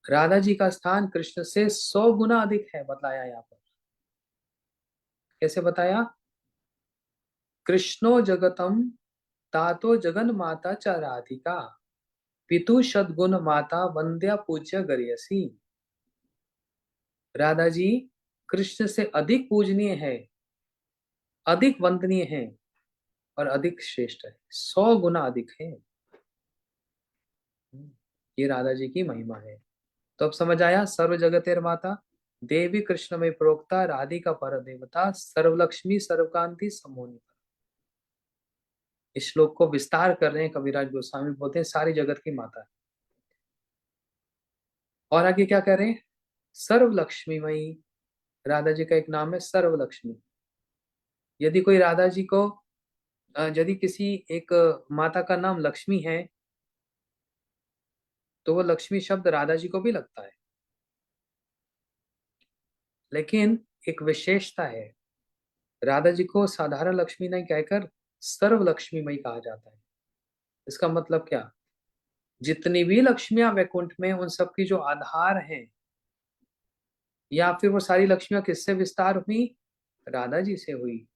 राधा जी का स्थान कृष्ण से 100 गुना अधिक है, बताया यहाँ पर। कैसे बताया? कृष्णो जगतम तातो जगन माता च राधिका, पितु सद्गुण माता वंद्या पूज्य गरियसी। राधा जी कृष्ण से अधिक पूजनीय है, अधिक वंदनीय है, और अधिक श्रेष्ठ है, 100 गुना अधिक है। ये राधा जी की महिमा है। तो अब समझ आया, सर्व जगतेर माता, देवी कृष्ण में प्रोक्ता, राधिका पर देवता, सर्वलक्ष्मी सर्वकांति समोनि। इस श्लोक को विस्तार कर रहे हैं कविराज गोस्वामी, बोलते हैं सारी जगत की माता है। और आगे क्या कह रहे हैं? सर्व लक्ष्मीमयी, राधा जी का एक नाम है सर्व लक्ष्मी। यदि कोई राधा जी को, यदि किसी एक माता का नाम लक्ष्मी है, तो वो लक्ष्मी शब्द राधा जी को भी लगता है। लेकिन एक विशेषता है, राधा जी को साधारण लक्ष्मी नहीं कहकर सर्व लक्ष्मीमयी कहा जाता है। इसका मतलब क्या? जितनी भी लक्ष्मियां वैकुंठ में, उन सबकी जो आधार हैं, या फिर वो सारी लक्ष्मियां किससे विस्तार हुई? राधा जी से हुई।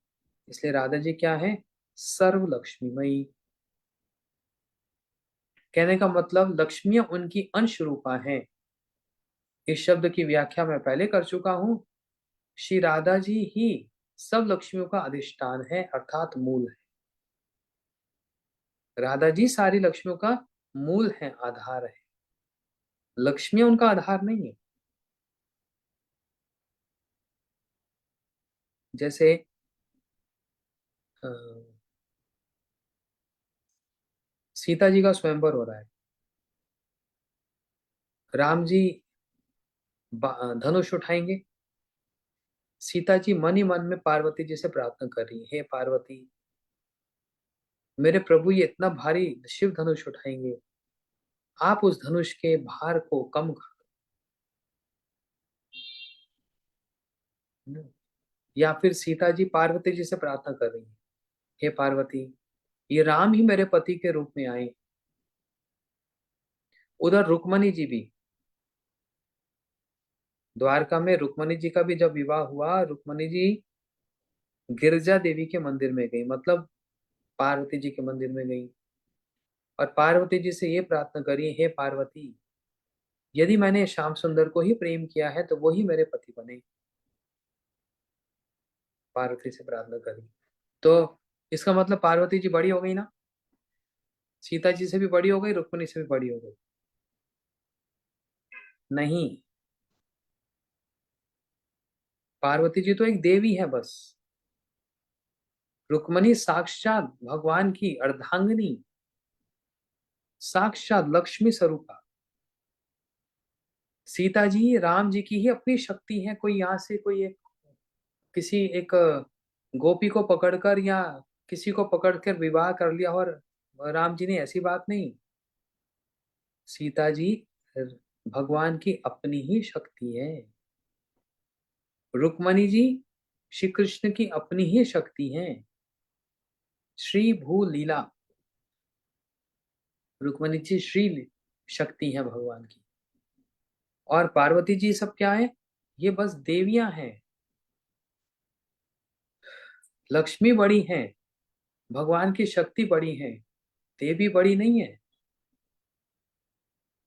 इसलिए राधा जी क्या है? सर्व लक्ष्मीमयी। कहने का मतलब लक्ष्मियां उनकी अंश रूपा हैं। इस शब्द की व्याख्या मैं पहले कर चुका हूं। श्री राधा जी ही सब लक्ष्मियों का अधिष्ठान है, अर्थात मूल है। राधा जी सारी लक्ष्मियों का मूल है, आधार है। लक्ष्मियां उनका आधार नहीं है। जैसे अ, सीता जी का स्वयंवर हो रहा है। राम जी धनुष उठाएंगे। सीता जी मन ही मन में पार्वती जी से प्रार्थना कर रही है, हे पार्वती, मेरे प्रभु ये इतना भारी शिव धनुष उठाएंगे, आप उस धनुष के भार को कम कर दो। या फिर सीता जी पार्वती जी से प्रार्थना कर रही है, हे पार्वती, ये राम ही मेरे पति के रूप में आए। उधर रुक्मणी जी भी, द्वारका में रुक्मणी जी का भी जब विवाह हुआ, रुक्मणी जी गिरजा देवी के मंदिर में गई, मतलब पार्वती जी के मंदिर में गई, और पार्वती जी से ये प्रार्थना करी, हे पार्वती, यदि मैंने श्याम सुंदर को ही प्रेम किया है तो वो ही मेरे पति बने। पार्वती से प्रार्थना करी, तो इसका मतलब पार्वती जी बड़ी हो गई ना, सीता जी से भी बड़ी हो गई, रुक्मणी से भी बड़ी हो गई। नहीं, पार्वती जी तो एक देवी है बस। रुक्मणी साक्षात भगवान की अर्धांगिनी, साक्षात लक्ष्मी स्वरूपा। सीता जी राम जी की ही अपनी शक्ति है। कोई यहाँ से कोई एक किसी एक गोपी को पकड़कर या किसी को पकड़कर विवाह कर लिया और राम जी ने, ऐसी बात नहीं। सीता जी भगवान की अपनी ही शक्ति है। रुक्मणी जी श्री कृष्ण की अपनी ही शक्ति है। श्री भू लीला, रुक्मणी जी श्री शक्ति है भगवान की। और पार्वती जी सब क्या है? ये बस देवियां हैं। लक्ष्मी बड़ी हैं, भगवान की शक्ति बड़ी है, देवी बड़ी नहीं है, है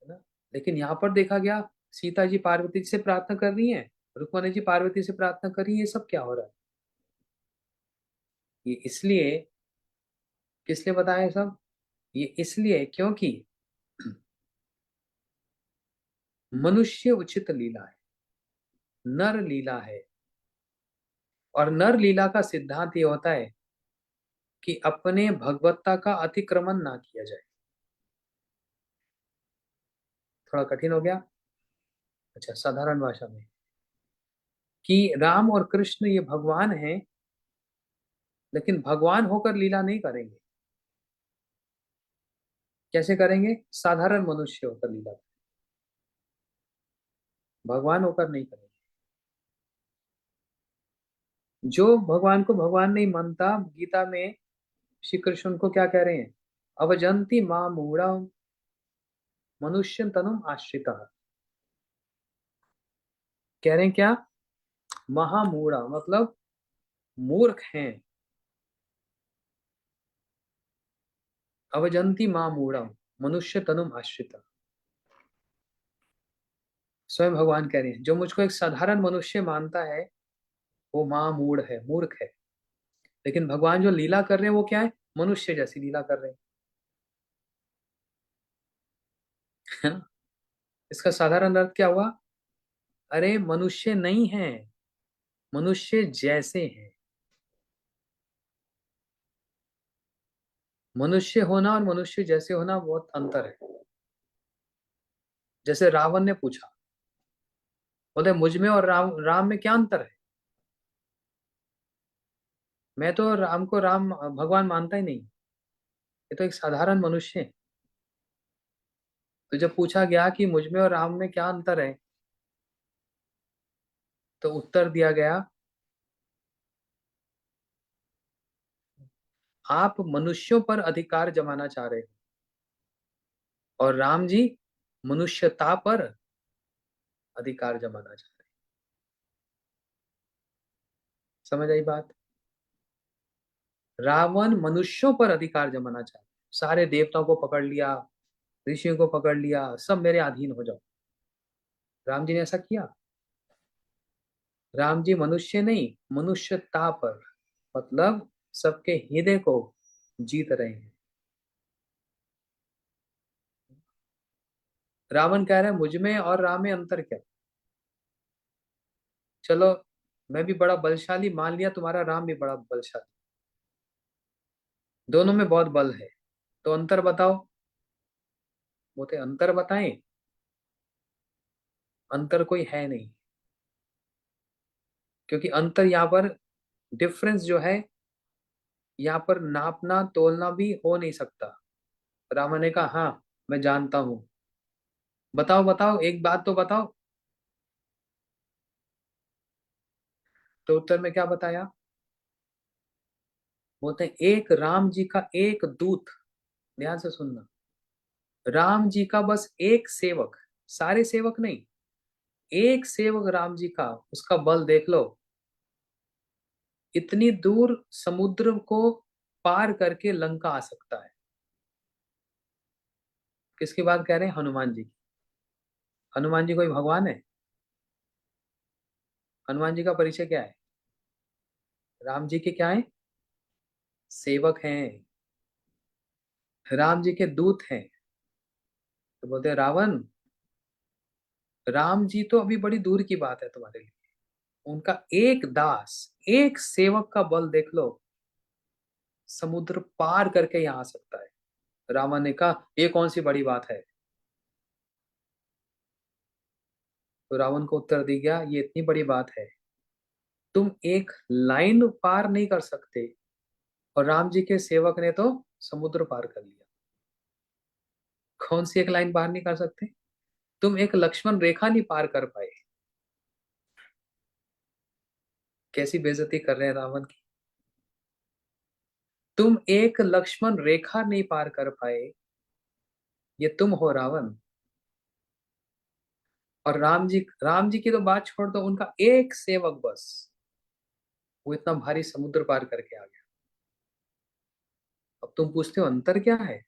ना? लेकिन यहाँ पर देखा गया, सीता जी पार्वती जी से प्रार्थना कर रही हैं, रुक्मणी जी पार्वती से प्रार्थना कर रही है। ये सब क्या हो रहा है? ये इसलिए, किस लिए बताया सब? ये इसलिए क्योंकि मनुष्य उचित लीला है, नर लीला है। और नर लीला का सिद्धांत ये होता है कि अपने भगवत्ता का अतिक्रमण ना किया जाए। थोड़ा कठिन हो गया? अच्छा, साधारण भाषा में, कि राम और कृष्ण ये भगवान हैं, लेकिन भगवान होकर लीला नहीं करेंगे। कैसे करेंगे? साधारण मनुष्य होकर लीला, भगवान होकर नहीं करेंगे। जो भगवान को भगवान नहीं मानता, गीता में श्री कृष्ण को क्या कह रहे हैं? अवजंती मां मूढ़ा मनुष्य तनुम आश्रिता। कह रहे हैं क्या? महामूढ़ा मतलब मूर्ख हैं। अवजंती मां मूढ़ा मनुष्य तनुम आश्रिता। स्वयं भगवान कह रहे हैं, जो मुझको एक साधारण मनुष्य मानता है वो मां मूढ़ है, मूर्ख है। लेकिन भगवान जो लीला कर रहे हैं वो क्या है? मनुष्य जैसी लीला कर रहे हैं, है ना? इसका साधारण अर्थ क्या हुआ? अरे मनुष्य नहीं है, मनुष्य जैसे हैं। मनुष्य होना और मनुष्य जैसे होना बहुत अंतर है। जैसे रावण ने पूछा, बोले मुझ में और राम में क्या अंतर है? मैं तो राम को राम भगवान मानता ही नहीं, ये तो एक साधारण मनुष्य है। तो जब पूछा गया कि मुझ में और राम में क्या अंतर है, तो उत्तर दिया गया, आप मनुष्यों पर अधिकार जमाना चाह रहे हो और राम जी मनुष्यता पर अधिकार जमाना चाह रहे हैं। समझ आई बात? रावण मनुष्यों पर अधिकार जमाना चाहता है, सारे देवताओं को पकड़ लिया, ऋषियों को पकड़ लिया, सब मेरे अधीन हो जाओ। राम जी ने ऐसा किया? राम जी मनुष्य नहीं, मनुष्यता पर, मतलब सबके हृदय को जीत रहे हैं। रावण कह रहा है मुझ में और राम में अंतर क्या? चलो, मैं भी बड़ा बलशाली मान लिया, तुम्हारा राम भी बड़ा बलशाली, दोनों में बहुत बल है। तो अंतर बताओ। बोलते अंतर बताएं। अंतर कोई है नहीं, क्योंकि अंतर यहाँ पर, डिफरेंस जो है यहाँ पर नापना तोलना भी हो नहीं सकता। रावण ने कहा हाँ मैं जानता हूं। बताओ बताओ, एक बात तो बताओ। तो उत्तर में क्या बताया? बोलते हैं एक राम जी का एक दूत। ध्यान से सुनना। राम जी का बस एक सेवक, सारे सेवक नहीं, एक सेवक राम जी का, उसका बल देख लो। इतनी दूर समुद्र को पार करके लंका आ सकता है। किसकी बात कह रहे हैं? हनुमान जी की। हनुमान जी कोई भगवान है? हनुमान जी का परिचय क्या है? राम जी के क्या है? सेवक हैं। राम जी के दूत हैं। तो बोलते हैं रावण, राम जी तो अभी बड़ी दूर की बात है तुम्हारे लिए। उनका एक दास, एक सेवक का बल देख लो, समुद्र पार करके यहाँ आ सकता है। रावण ने कहा ये कौन सी बड़ी बात है? तो रावण को उत्तर दी गया ये इतनी बड़ी बात है, तुम एक लाइन पार नहीं कर सकते, और राम जी के सेवक ने तो समुद्र पार कर लिया। कौन सी एक लाइन पार नहीं कर सकते? तुम एक लक्ष्मण रेखा नहीं पार कर पाए। कैसी बेइज्जती कर रहे हैं रावण की। तुम एक लक्ष्मण रेखा नहीं पार कर पाए, ये तुम हो रावण। और राम जी की तो बात छोड़ दो, उनका एक सेवक बस, वो इतना भारी समुद्र पार करके आ गया। अब तुम पूछते हो अंतर क्या है?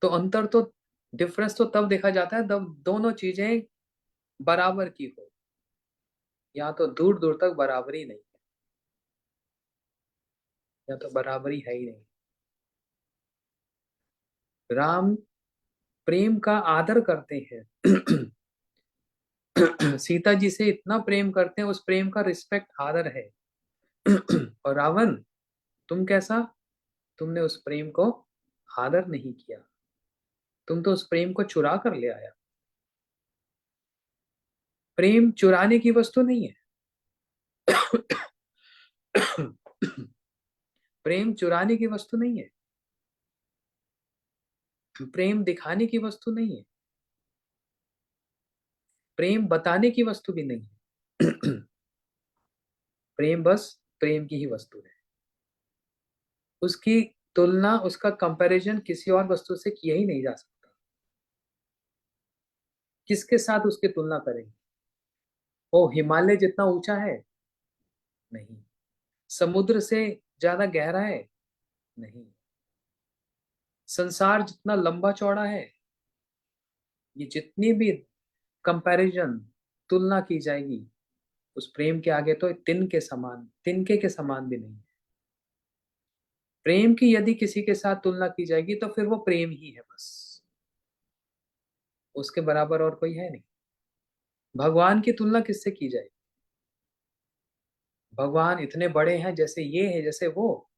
तो अंतर तो, डिफरेंस तो तब देखा जाता है जब दोनों चीजें बराबर की हो। यहाँ तो दूर दूर तक बराबरी नहीं है। यहाँ तो बराबरी है ही नहीं। राम प्रेम का आदर करते हैं। सीता जी से इतना प्रेम करते हैं, उस प्रेम का रिस्पेक्ट आदर है। और रावण, तुम कैसा? तुमने उस प्रेम को आदर नहीं किया, तुम तो उस प्रेम को चुरा कर ले आया। प्रेम चुराने की वस्तु नहीं है। प्रेम चुराने की वस्तु नहीं है। प्रेम दिखाने की वस्तु नहीं है। प्रेम बताने की वस्तु भी नहीं है। प्रेम बस प्रेम की ही वस्तु है। उसकी तुलना, उसका कंपैरिजन किसी और वस्तु से किया ही नहीं जा सकता। किसके साथ उसकी तुलना करेंगे? वो हिमालय जितना ऊंचा है? नहीं। समुद्र से ज्यादा गहरा है? नहीं। संसार जितना लंबा चौड़ा है? ये जितनी भी कंपैरिजन, तुलना की जाएगी, उस प्रेम के आगे तो तिनके समान, तिनके के समान भी नहीं है। प्रेम की यदि किसी के साथ तुलना की जाएगी तो फिर वो प्रेम ही है बस, उसके बराबर और कोई है नहीं। भगवान की तुलना किससे की जाएगी? भगवान इतने बड़े हैं, जैसे ये है जैसे वो।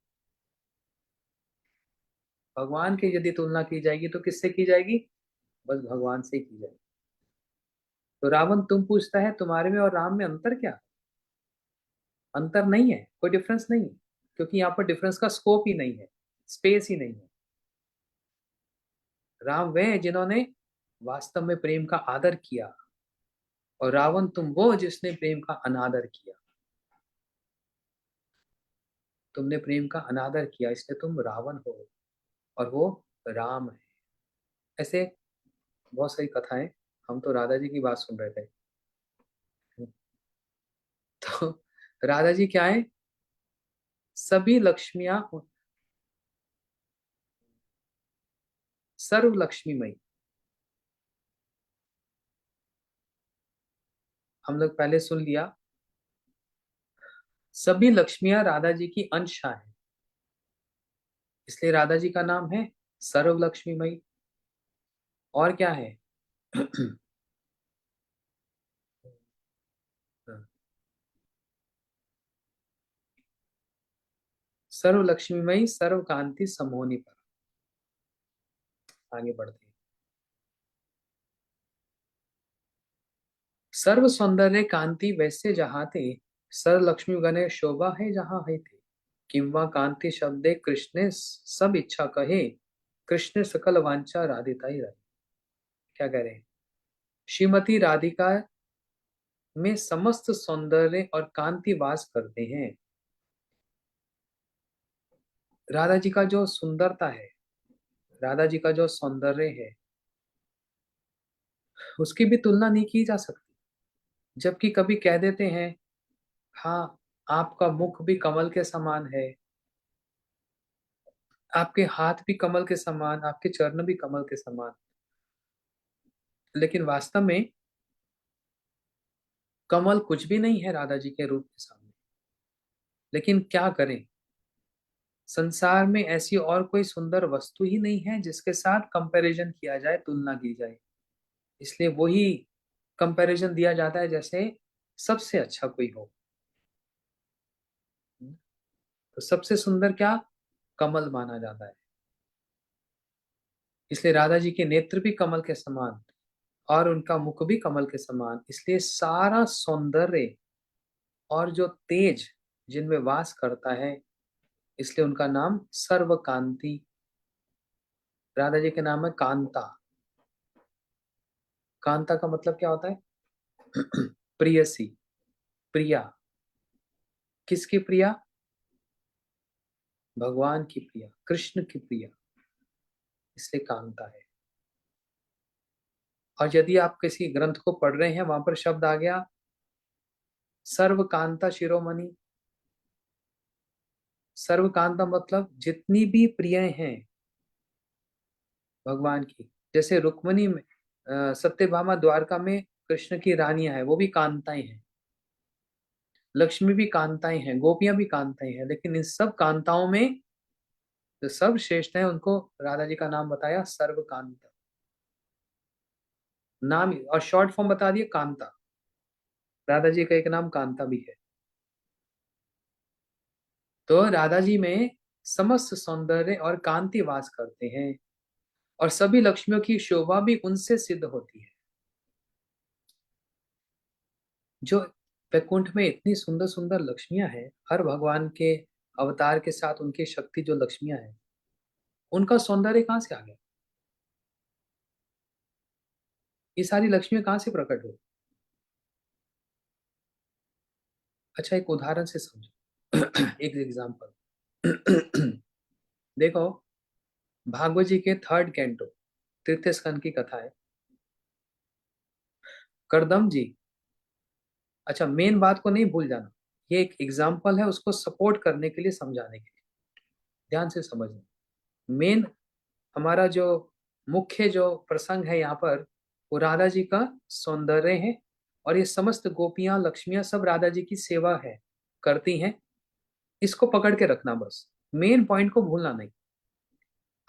भगवान की यदि तुलना की जाएगी तो किससे की जाएगी? बस भगवान से ही की जाएगी। तो रावण तुम पूछता है तुम्हारे में और राम में अंतर क्या? अंतर नहीं है, कोई डिफरेंस नहीं है, क्योंकि यहाँ पर डिफरेंस का स्कोप ही नहीं है, स्पेस ही नहीं है। राम वे हैं जिन्होंने वास्तव में प्रेम का आदर किया, और रावण तुम वो जिसने प्रेम का अनादर किया। तुमने प्रेम का अनादर किया, इसलिए तुम रावण हो, और वो राम है। ऐसे बहुत सारी कथाएं। हम तो राधा जी की बात सुन रहे थे। तो राधा जी क्या है? सभी लक्ष्मियां, सर्व लक्ष्मीमयी। हम लोग पहले सुन लिया, सभी लक्ष्मियां राधा जी की अंशा है, इसलिए राधा जी का नाम है सर्व लक्ष्मीमयी। और क्या है? सर्व लक्ष्मीमयी, सर्व कांति समोनि पर। आगे बढ़ते हैं। सर्व सौंदर्य कांति वैसे जहाँ थे, सर लक्ष्मी गणेश शोभा है जहाँ है थे। किंवा कांति शब्दे कृष्णे सब इच्छा कहे, कृष्ण सकल वांछा राधिका ही रहे। क्या कह रहे हैं? श्रीमती राधिका में समस्त सौंदर्य और कांति वास करते हैं। राधा जी का जो सुंदरता है, राधा जी का जो सौंदर्य है, उसकी भी तुलना नहीं की जा सकती। जबकि कभी कह देते हैं, हाँ, आपका मुख भी कमल के समान है, आपके हाथ भी कमल के समान, आपके चरण भी कमल के समान। लेकिन वास्तव में कमल कुछ भी नहीं है राधा जी के रूप के सामने। लेकिन क्या करें, संसार में ऐसी और कोई सुंदर वस्तु ही नहीं है जिसके साथ कंपैरिजन किया जाए, तुलना की जाए। इसलिए वही कंपैरिजन दिया जाता है जैसे सबसे अच्छा कोई हो। तो सबसे सुंदर क्या? कमल माना जाता है। इसलिए राधा जी के नेत्र भी कमल के समान और उनका मुख भी कमल के समान। इसलिए सारा सौंदर्य और जो तेज जिनमें वास करता है, इसलिए उनका नाम सर्वकांति। राधा जी के नाम है कांता। कांता का मतलब क्या होता है? प्रियसी, प्रिया। किसकी प्रिया? भगवान की प्रिया, कृष्ण की प्रिया, इसलिए कांता है। और यदि आप किसी ग्रंथ को पढ़ रहे हैं, वहां पर शब्द आ गया सर्वकांता शिरोमणि। सर्वकांता मतलब जितनी भी प्रिय हैं भगवान की, जैसे रुक्मणी में सत्यभामा द्वारका में कृष्ण की रानियां हैं, वो भी कांताएं हैं। लक्ष्मी भी कांताएं हैं, गोपियां भी कांताएं हैं। लेकिन इन सब कांताओं में जो सर्वश्रेष्ठ है, उनको राधा जी का नाम बताया सर्वकांत। नाम और शॉर्ट फॉर्म बता दिए कांता। राधा जी का एक नाम कांता भी है। तो राधा जी में समस्त सौंदर्य और कांति वास करते हैं, और सभी लक्ष्मियों की शोभा भी उनसे सिद्ध होती है। जो वैकुंठ में इतनी सुंदर सुंदर लक्ष्मियां हैं, हर भगवान के अवतार के साथ उनकी शक्ति जो लक्ष्मियां हैं, उनका सौंदर्य कहाँ से आ गया? ये सारी लक्ष्मियां कहाँ से प्रकट हुई? अच्छा, एक उदाहरण से समझो। एक एग्जाम्पल। देखो, भागवत जी के थर्ड कैंटो, तृतीय स्कंद की कथा है। करदम जी, अच्छा मेन बात को नहीं भूल जाना, ये एक एग्जाम्पल है, उसको सपोर्ट करने के लिए, समझाने के लिए। ध्यान से समझना। मेन हमारा जो मुख्य जो प्रसंग है यहाँ पर, वो राधा जी का सौंदर्य है। और ये समस्त गोपियां लक्ष्मियां सब राधा जी की सेवा है, करती हैं। इसको पकड़ के रखना बस, मेन पॉइंट को भूलना नहीं।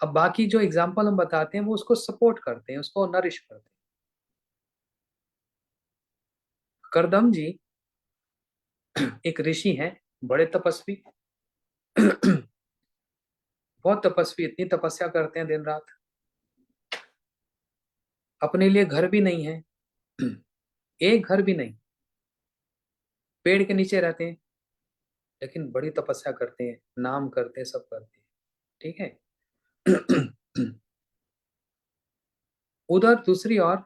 अब बाकी जो एग्जाम्पल हम बताते हैं वो उसको सपोर्ट करते हैं, उसको नरिश करते हैं। करदम जी एक ऋषि हैं, बड़े तपस्वी। बहुत तपस्वी, इतनी तपस्या करते हैं दिन रात। अपने लिए घर भी नहीं है, एक घर भी नहीं, पेड़ के नीचे रहते हैं। लेकिन बड़ी तपस्या करते हैं, नाम करते हैं, सब करते हैं। ठीक है। उधर दूसरी ओर,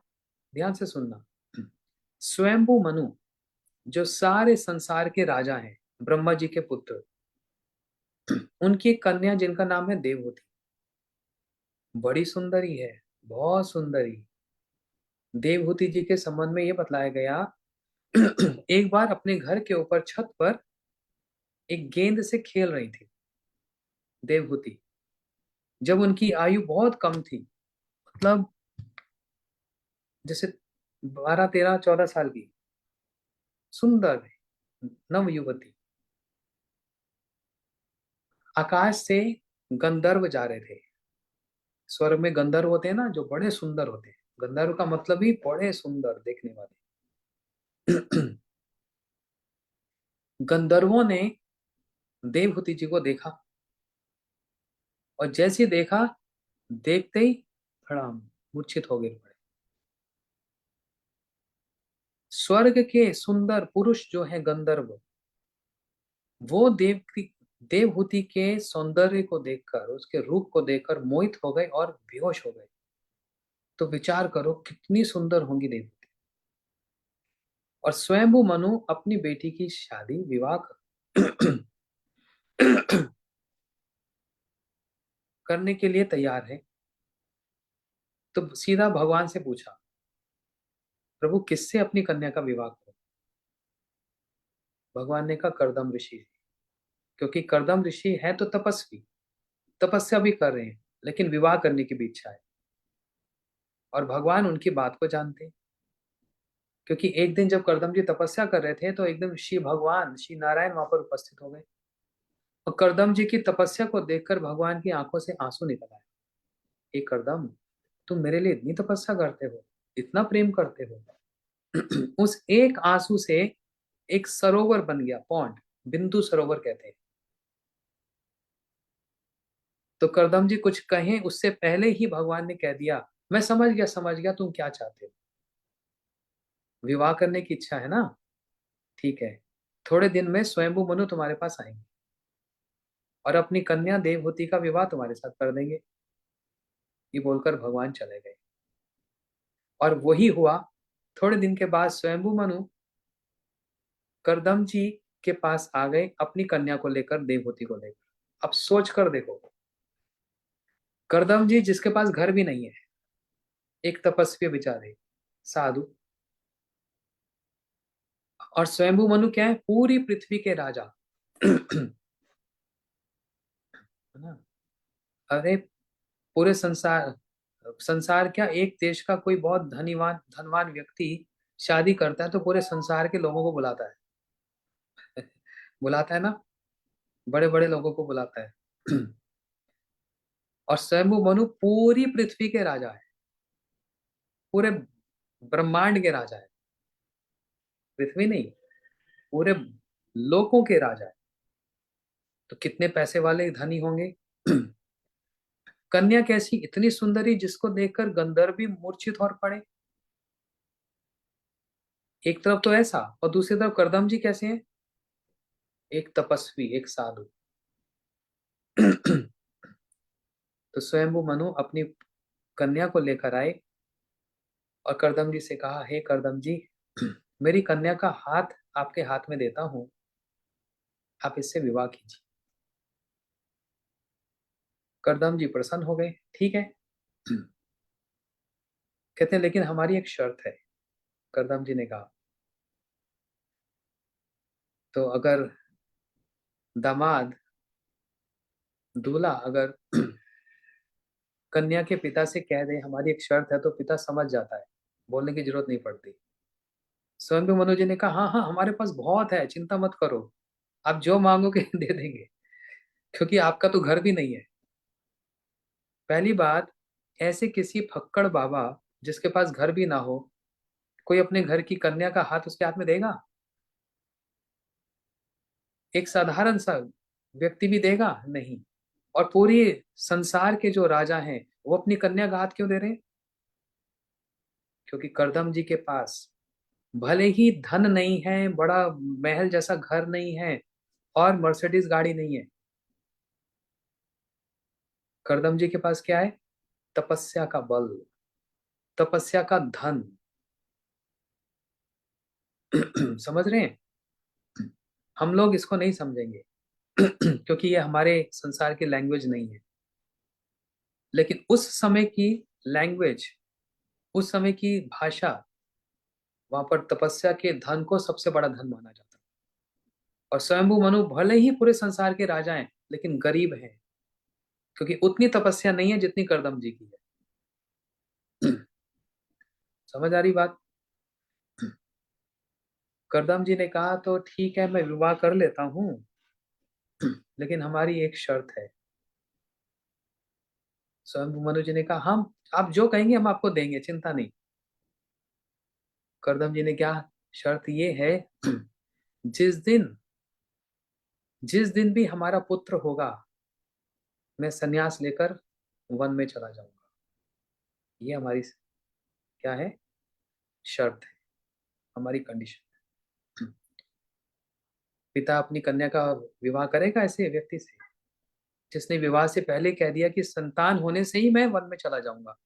ध्यान से सुनना, स्वयंभू मनु, जो सारे संसार के राजा हैं, ब्रह्मा जी के पुत्र, उनकी एक कन्या जिनका नाम है देवहूति। बड़ी सुंदरी है, बहुत सुंदरी। देवहूति जी के संबंध में ये बतलाया गया, एक बार अपने घर के ऊपर छत पर एक गेंद से खेल रही थी देवहूति, जब उनकी आयु बहुत कम थी। मतलब जैसे 12, 13, 14 साल की, सुंदर नव युवती। आकाश से गंधर्व जा रहे थे। स्वर्ग में गंधर्व होते हैं ना, जो बड़े सुंदर होते हैं। गंधर्व का मतलब ही बड़े सुंदर देखने वाले। गंधर्वों ने देवहूति जी को देखा, और जैसे देखा, देखते ही धड़ाम मूर्छित हो गिर पड़े। स्वर्ग के सुंदर पुरुष जो है गंधर्व, वो देवहूति के सौंदर्य को देखकर, उसके रूप को देखकर मोहित हो गए और बेहोश हो गए। तो विचार करो कितनी सुंदर होंगी देवहूति। और स्वयंभू मनु अपनी बेटी की शादी विवाह करने के लिए तैयार है। तो सीधा भगवान से पूछा, प्रभु किससे अपनी कन्या का विवाह करूं? भगवान ने कहा करदम ऋषि, क्योंकि करदम ऋषि है तो तपस्वी, तपस्या भी कर रहे हैं, लेकिन विवाह करने की भी इच्छा है। और भगवान उनकी बात को जानते हैं, क्योंकि एक दिन जब करदम जी तपस्या कर रहे थे तो एकदम श्री भगवान श्री नारायण वहां पर उपस्थित हो गए। और करदम जी की तपस्या को देखकर भगवान की आंखों से आंसू निकल आए। हे करदम, तुम मेरे लिए इतनी तपस्या करते हो, इतना प्रेम करते हो। उस एक आंसू से एक सरोवर बन गया, पॉन्ड, बिंदु सरोवर कहते हैं। तो करदम जी कुछ कहें उससे पहले ही भगवान ने कह दिया, मैं समझ गया तुम क्या चाहते हो, विवाह करने की इच्छा है ना, ठीक है, थोड़े दिन में स्वयंभू मनु तुम्हारे पास आएंगे और अपनी कन्या देवहूति का विवाह तुम्हारे साथ कर देंगे। ये बोलकर भगवान चले गए। और वही हुआ। थोड़े दिन के बाद स्वयंभू मनु करदम जी के पास आ गए अपनी कन्या को लेकर, देवहूति को लेकर। अब सोच कर देखो, करदम जी जिसके पास घर भी नहीं है, एक तपस्वी बेचारे साधु, और स्वयंभू मनु क्या है, पूरी पृथ्वी के राजा। है ना? अरे पूरे संसार, संसार क्या, एक देश का कोई बहुत धनीवान धनवान व्यक्ति शादी करता है तो पूरे संसार के लोगों को बुलाता है। बुलाता है ना, बड़े बड़े लोगों को बुलाता है। और स्वयंभू मनु पूरी पृथ्वी के राजा है, पूरे ब्रह्मांड के राजा है, पृथ्वी नहीं, पूरे लोकों के राजा है। तो कितने पैसे वाले धनी होंगे। कन्या कैसी, इतनी सुंदरी जिसको देखकर गंधर्व भी मूर्छित और पड़े। एक तरफ तो ऐसा, और दूसरी तरफ करदम जी कैसे हैं, एक तपस्वी, एक साधु। तो स्वयंभू मनु अपनी कन्या को लेकर आए और करदम जी से कहा, हे करदम जी, मेरी कन्या का हाथ आपके हाथ में देता हूं, आप इससे विवाह कीजिए। करदम जी प्रसन्न हो गए, ठीक है। कहते हैं लेकिन हमारी एक शर्त है। करदम जी ने कहा, तो अगर दामाद, दूल्हा अगर कन्या के पिता से कह दे हमारी एक शर्त है, तो पिता समझ जाता है, बोलने की जरूरत नहीं पड़ती। स्वयं मनु जी ने कहा, हाँ हाँ हमारे पास बहुत है, चिंता मत करो, आप जो मांगोगे दे देंगे, क्योंकि आपका तो घर भी नहीं है। पहली बात, ऐसे किसी फक्कड़ बाबा जिसके पास घर भी ना हो, कोई अपने घर की कन्या का हाथ उसके हाथ में देगा? एक साधारण सा व्यक्ति भी देगा नहीं। और पूरी संसार के जो राजा हैं वो अपनी कन्या का हाथ क्यों दे रहे हैं? क्योंकि करदम जी के पास भले ही धन नहीं है, बड़ा महल जैसा घर नहीं है, और मर्सिडीज गाड़ी नहीं है, करदम जी के पास क्या है, तपस्या का बल, तपस्या का धन। समझ रहे हैं? हम लोग इसको नहीं समझेंगे, क्योंकि ये हमारे संसार की लैंग्वेज नहीं है। लेकिन उस समय की लैंग्वेज, उस समय की भाषा, वहां पर तपस्या के धन को सबसे बड़ा धन माना जाता है। और स्वयंभू मनु भले ही पूरे संसार के राजा हैं, लेकिन गरीब हैं, क्योंकि उतनी तपस्या नहीं है जितनी करदम जी की है। समझ आ रही बात? करदम जी ने कहा, तो ठीक है मैं विवाह कर लेता हूँ, लेकिन हमारी एक शर्त है। स्वयं मनु जी ने कहा, हम, आप जो कहेंगे हम आपको देंगे, चिंता नहीं। करदम जी ने क्या शर्त, ये है, जिस दिन जिस दिन भी हमारा पुत्र होगा, मैं सन्यास लेकर वन में चला जाऊंगा। ये हमारी क्या है, शर्त है, हमारी कंडीशन। पिता अपनी कन्या का विवाह करेगा ऐसे व्यक्ति से जिसने विवाह से पहले कह दिया कि संतान होने से ही मैं वन में चला जाऊंगा।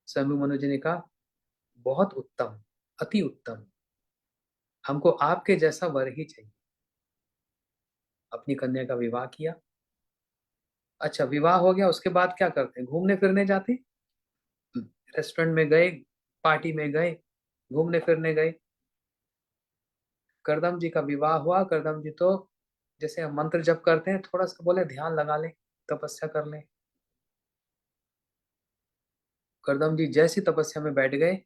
स्वयं मनु जी ने कहा, बहुत उत्तम, अति उत्तम, हमको आपके जैसा वर ही चाहिए। अपनी कन्या का विवाह किया। अच्छा, विवाह हो गया, उसके बाद क्या करते हैं, घूमने फिरने जाते हैं। रेस्टोरेंट में गए, पार्टी में गए, घूमने फिरने गए। करदम जी का विवाह हुआ। करदम जी तो जैसे हम मंत्र जप करते हैं, थोड़ा सा बोले ध्यान लगा लें, तपस्या कर लें। करदम जी जैसी तपस्या में बैठ गए,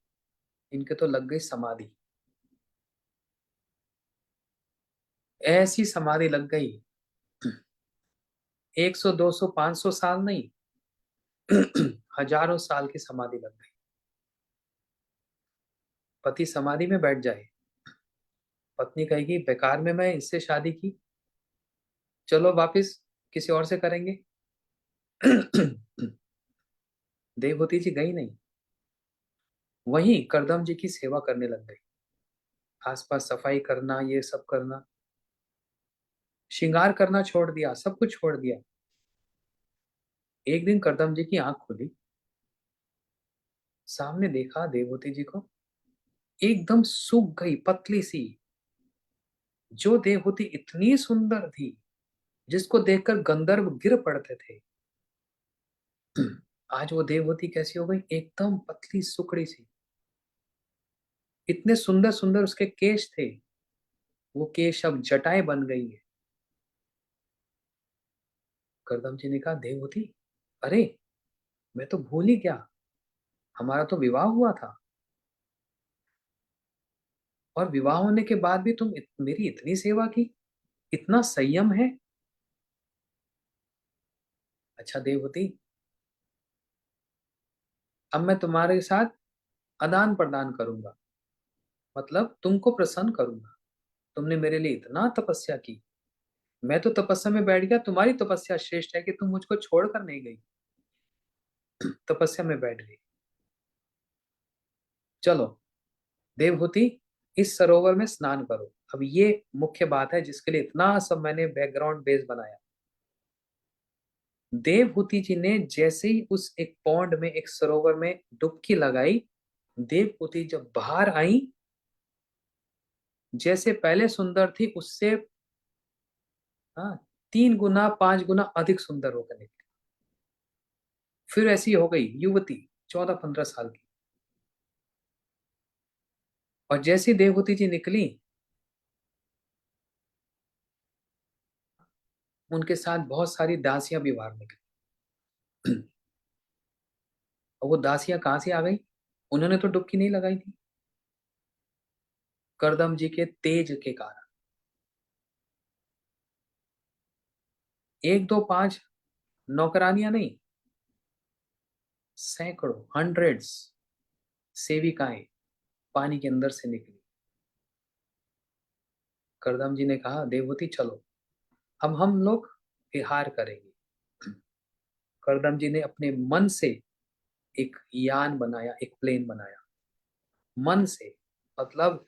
इनके तो लग गई समाधि। ऐसी समाधि लग गई, 100 200 500 साल नहीं, हजारों साल की समाधि लग गई। पति समाधि में बैठ जाए, पत्नी कहेगी बेकार में मैं इससे शादी की, चलो वापिस किसी और से करेंगे। देवहूति जी गई नहीं, वहीं करदम जी की सेवा करने लग गई। आसपास सफाई करना, ये सब करना, श्रृंगार करना छोड़ दिया, सब कुछ छोड़ दिया। एक दिन करदम जी की आंख खुली, सामने देखा देवहूति जी को, एकदम सूख गई, पतली सी। जो देवहूति इतनी सुंदर थी, जिसको देखकर गंधर्व गिर पड़ते थे, आज वो देवहूति कैसी हो गई, एकदम पतली सुकड़ी सी। इतने सुंदर सुंदर उसके केश थे, वो केश अब जटाएं बन गई है। करदम जी ने कहा, देवहूति, अरे मैं तो भूल ही गया, हमारा तो विवाह हुआ था, और विवाह होने के बाद भी तुम मेरी इतनी सेवा की, इतना संयम है। अच्छा देवहूति, अब मैं तुम्हारे साथ आदान प्रदान करूंगा, मतलब तुमको प्रसन्न करूंगा। तुमने मेरे लिए इतना तपस्या की, मैं तो तपस्या में बैठ गया, तुम्हारी तपस्या श्रेष्ठ है कि तुम मुझको छोड़कर नहीं गई, तपस्या में बैठ गई। चलो देवहूति, इस सरोवर में स्नान करो। अब ये मुख्य बात है जिसके लिए इतना सब मैंने बैकग्राउंड बेस बनाया। देवहूति जी ने जैसे ही उस एक पौंड में, एक सरोवर में डुबकी लगाई, देवहूति जब बाहर आई, जैसे पहले सुंदर थी उससे, हाँ, 3 गुना 5 गुना अधिक सुंदर होकर निकली। फिर ऐसी हो गई युवती, 14 15 साल की। और जैसी देवहूति जी निकली, उनके साथ बहुत सारी दासियां भी बाहर निकली। और वो दासियां कहां से आ गई, उन्होंने तो डुबकी नहीं लगाई थी, करदम जी के तेज के कारण। एक दो पांच नौकरानियां नहीं, सैकड़ों, हंड्रेड्स सेविकाएं पानी के अंदर से निकली। करदम जी ने कहा, देवहूति चलो, अब हम लोग विहार करेंगे। करदम जी ने अपने मन से एक यान बनाया, एक प्लेन बनाया, मन से, मतलब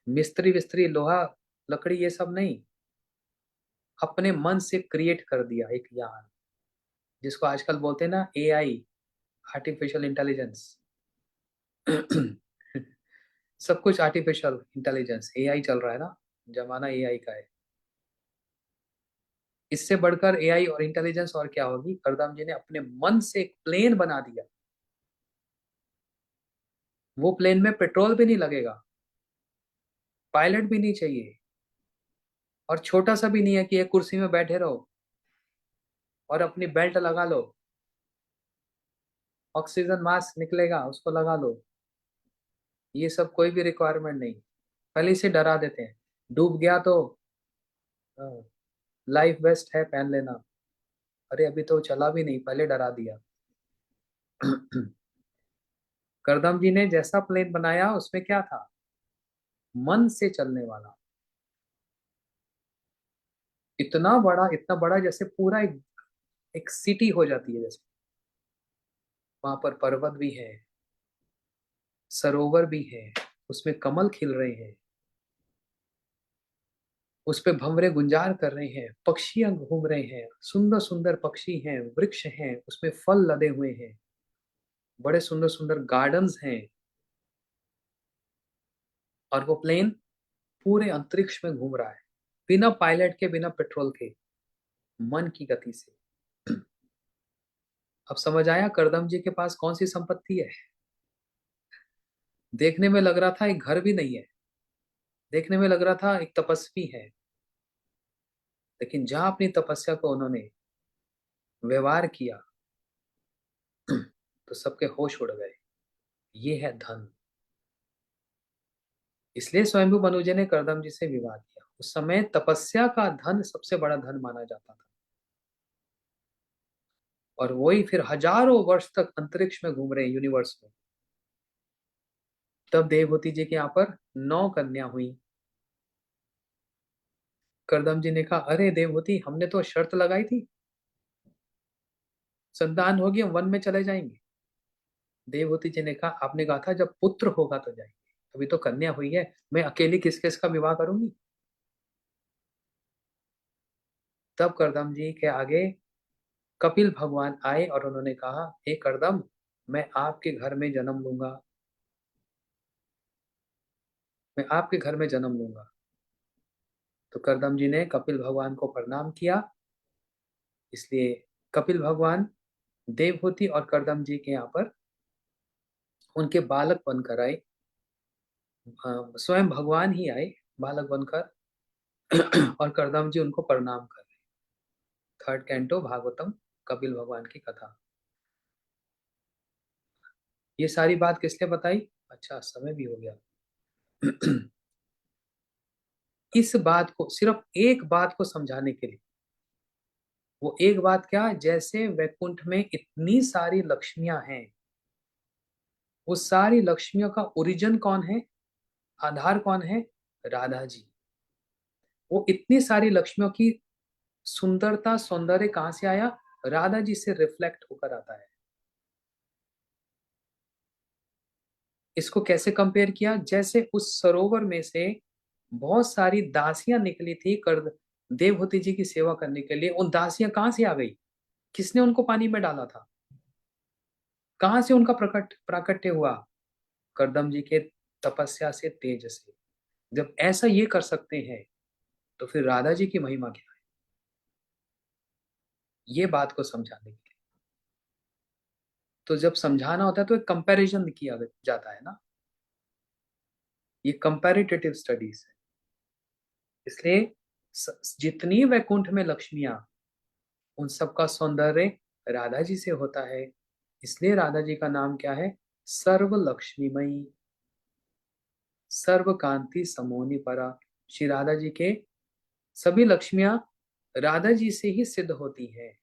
मिस्त्री विस्त्री लोहा लकड़ी ये सब नहीं, अपने मन से क्रिएट कर दिया एक यान, जिसको आजकल बोलते हैं ना एआई, आर्टिफिशियल इंटेलिजेंस। सब कुछ आर्टिफिशियल इंटेलिजेंस, एआई चल रहा है ना, जमाना एआई का है। इससे बढ़कर एआई और इंटेलिजेंस और क्या होगी। करदम जी ने अपने मन से एक प्लेन बना दिया, वो प्लेन में पेट्रोल भी नहीं लगेगा, पायलट भी नहीं चाहिए, और छोटा सा भी नहीं है कि एक कुर्सी में बैठे रहो और अपनी बेल्ट लगा लो, ऑक्सीजन मास्क निकलेगा उसको लगा लो, ये सब कोई भी रिक्वायरमेंट नहीं। पहले से डरा देते हैं, डूब गया तो लाइफ वेस्ट है पहन लेना। अरे अभी तो चला भी नहीं, पहले डरा दिया। करदम जी ने जैसा प्लेन बनाया उसमें क्या था, मन से चलने वाला, इतना बड़ा, इतना बड़ा, जैसे पूरा एक सिटी हो जाती है जैसे, वहां पर पर्वत भी है, सरोवर भी है, उसमें कमल खिल रहे हैं, उस पे भंवरे गुंजार कर रहे हैं, पक्षियां घूम रहे हैं, सुंदर सुंदर पक्षी हैं, वृक्ष हैं, उसमें फल लदे हुए हैं, बड़े सुंदर सुंदर गार्डन्स हैं, और वो प्लेन पूरे अंतरिक्ष में घूम रहा है, बिना पायलट के, बिना पेट्रोल के, मन की गति से। अब समझ आया करदम जी के पास कौन सी संपत्ति है। देखने में लग रहा था एक घर भी नहीं है, देखने में लग रहा था एक तपस्वी है, लेकिन जहां अपनी तपस्या को उन्होंने व्यवहार किया तो सबके होश उड़ गए। ये है धन। इसलिए स्वयंभू मनुजे ने करदम जी से विवाह किया। उस समय तपस्या का धन सबसे बड़ा धन माना जाता था, और वही फिर हजारों वर्ष तक अंतरिक्ष में घूम रहे हैं, यूनिवर्स में। तब देवहूति जी के यहाँ पर 9 कन्या हुई। करदम जी ने कहा, अरे देवहूति, हमने तो शर्त लगाई थी, संतान होगी हम वन में चले जाएंगे। देवहूति जी ने कहा, आपने कहा था जब पुत्र होगा तो जाएंगे, अभी तो कन्या हुई है, मैं अकेली किस किस का विवाह करूंगी। तब करदम जी के आगे कपिल भगवान आए और उन्होंने कहा, हे करदम, मैं आपके घर में जन्म लूंगा, मैं आपके घर में जन्म लूंगा। तो करदम जी ने कपिल भगवान को प्रणाम किया। इसलिए कपिल भगवान देवहूति और करदम जी के यहाँ पर उनके बालक बनकर आए। स्वयं भगवान ही आए बालक बनकर और करदम जी उनको प्रणाम कर रहे। थर्ड कैंटो भागवतम, कपिल भगवान की कथा। ये सारी बात किसने बताई? अच्छा, समय भी हो गया। इस बात को, सिर्फ एक बात को समझाने के लिए, वो एक बात क्या, जैसे वैकुंठ में इतनी सारी लक्ष्मियां हैं, वो सारी लक्ष्मियों का ओरिजिन कौन है, आधार कौन है? राधा जी। वो इतनी सारी लक्ष्मियों की सुंदरता, सौंदर्य कहां से आया? राधा जी से रिफ्लेक्ट होकर आता है। इसको कैसे कंपेयर किया? जैसे उस सरोवर में से बहुत सारी दासियां निकली थी कर देवहूति जी की सेवा करने के लिए। उन दासियां कहां से आ गई? किसने उनको पानी में डाला था? कहां से उनका प्राकट्य हुआ? करदम जी के तपस्या से, तेज से। जब ऐसा ये कर सकते हैं, तो फिर राधा जी की महिमा क्या है? ये बात को समझाने के लिए तो जब समझाना होता है तो एक कंपैरिजन किया जाता है ना। ये कंपैरेटिव स्टडीज है। इसलिए जितनी वैकुंठ में लक्ष्मियां, उन सबका सौंदर्य राधा जी से होता है। इसलिए राधा जी का नाम क्या है? सर्व लक्ष्मीमयी, सर्व कांति समोनि परा। श्री राधा जी के सभी लक्ष्मियां राधा जी से ही सिद्ध होती है।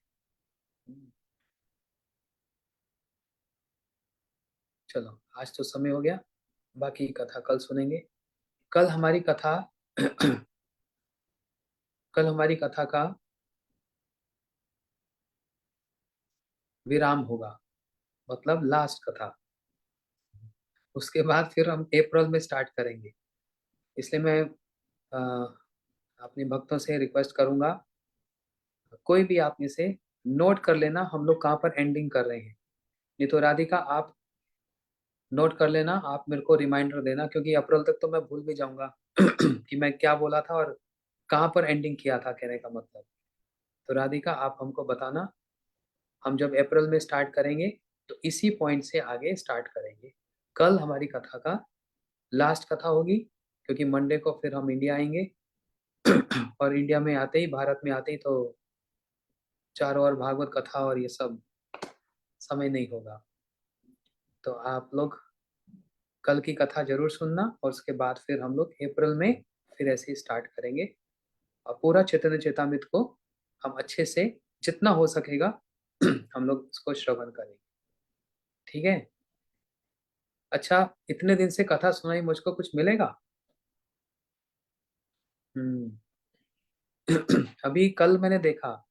चलो, आज तो समय हो गया, बाकी कथा कल सुनेंगे। कल हमारी कथा कल हमारी कथा का विराम होगा, मतलब लास्ट कथा। उसके बाद फिर हम अप्रैल में स्टार्ट करेंगे। इसलिए मैं अ, अपने भक्तों से रिक्वेस्ट करूंगा, कोई भी आप में से नोट कर लेना हम लोग कहाँ पर एंडिंग कर रहे हैं। नहीं तो राधिका, आप नोट कर लेना, आप मेरे को रिमाइंडर देना, क्योंकि अप्रैल तक तो मैं भूल भी जाऊंगा कि मैं क्या बोला था और कहाँ पर एंडिंग किया था, कहने का मतलब। तो राधिका, आप हमको बताना, हम जब अप्रैल में स्टार्ट करेंगे तो इसी पॉइंट से आगे स्टार्ट करेंगे। कल हमारी कथा का लास्ट कथा होगी, क्योंकि मंडे को फिर हम इंडिया आएंगे और इंडिया में आते ही, भारत में आते ही तो चारों ओर भागवत कथा और ये सब, समय नहीं होगा। तो आप लोग कल की कथा जरूर सुनना, और उसके बाद फिर हम लोग अप्रैल में फिर ऐसे ही स्टार्ट करेंगे, और पूरा चैतन्य चेतामृत को हम अच्छे से, जितना हो सकेगा हम लोग इसको श्रवण करेंगे। ठीक है? अच्छा, इतने दिन से कथा सुनाई, मुझको कुछ मिलेगा? हम्म। अभी कल मैंने देखा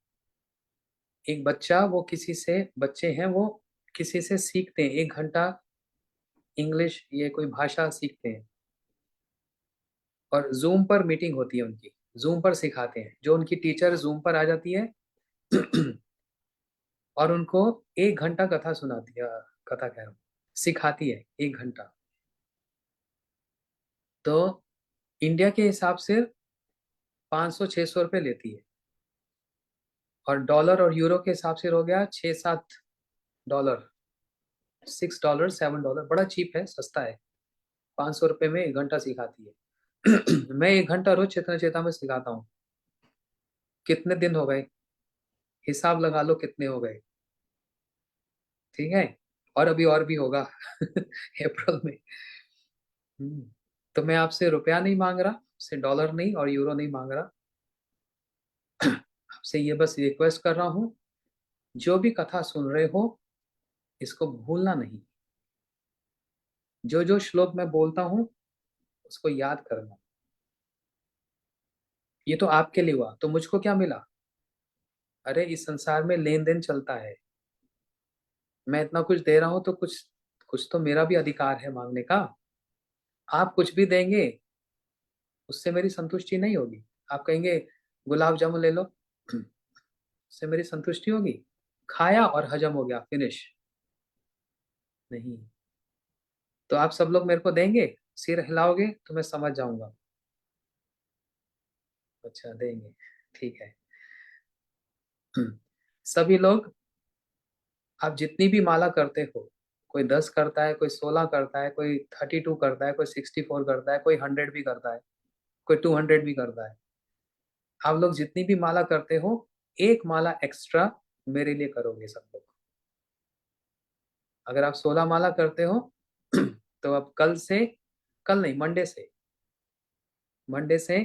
एक बच्चा, वो किसी से, बच्चे हैं वो किसी से सीखते हैं, 1 घंटा इंग्लिश ये कोई भाषा सीखते हैं और जूम पर मीटिंग होती है उनकी, जूम पर सिखाते हैं, जो उनकी टीचर जूम पर आ जाती है और उनको 1 घंटा कथा सुनाती है, कथा कह रहा हूँ, सिखाती है 1 घंटा। तो इंडिया के हिसाब से 500-600 रुपये लेती है, और डॉलर और यूरो के हिसाब से हो गया $6-7, $6-7, बड़ा चीप है, सस्ता है। 500 रुपये में 1 घंटा सिखाती है। मैं 1 घंटा रोज चेतना चेता में सिखाता हूँ। कितने दिन हो गए, हिसाब लगा लो कितने हो गए, ठीक है। और अभी और भी होगा अप्रैल में। हम्म, तो मैं आपसे रुपया नहीं मांग रहा, आपसे डॉलर नहीं और यूरो नहीं मांग रहा, आपसे ये बस रिक्वेस्ट कर रहा हूँ, जो भी कथा सुन रहे हो इसको भूलना नहीं। जो जो श्लोक मैं बोलता हूँ उसको याद करना। ये तो आपके लिए हुआ, तो मुझको क्या मिला? अरे इस संसार में लेन देन चलता है, मैं इतना कुछ दे रहा हूं तो कुछ कुछ तो मेरा भी अधिकार है मांगने का। आप कुछ भी देंगे उससे मेरी संतुष्टि नहीं होगी। आप कहेंगे गुलाब जामुन ले लो, उससे मेरी संतुष्टि होगी? खाया और हजम हो गया, फिनिश। नहीं। तो आप सब लोग मेरे को देंगे, सिर हिलाओगे तो मैं समझ जाऊंगा। अच्छा देंगे, ठीक है। सभी लोग, आप जितनी भी माला करते हो, कोई 10 करता है, कोई 16 करता है, कोई 32 करता है, कोई 64 करता है, कोई 100 भी करता है, कोई 200 भी करता है। आप लोग जितनी भी माला करते हो, एक माला एक्स्ट्रा मेरे लिए करोगे सब लोग। अगर आप 16 माला करते हो तो अब कल से, कल नहीं, मंडे से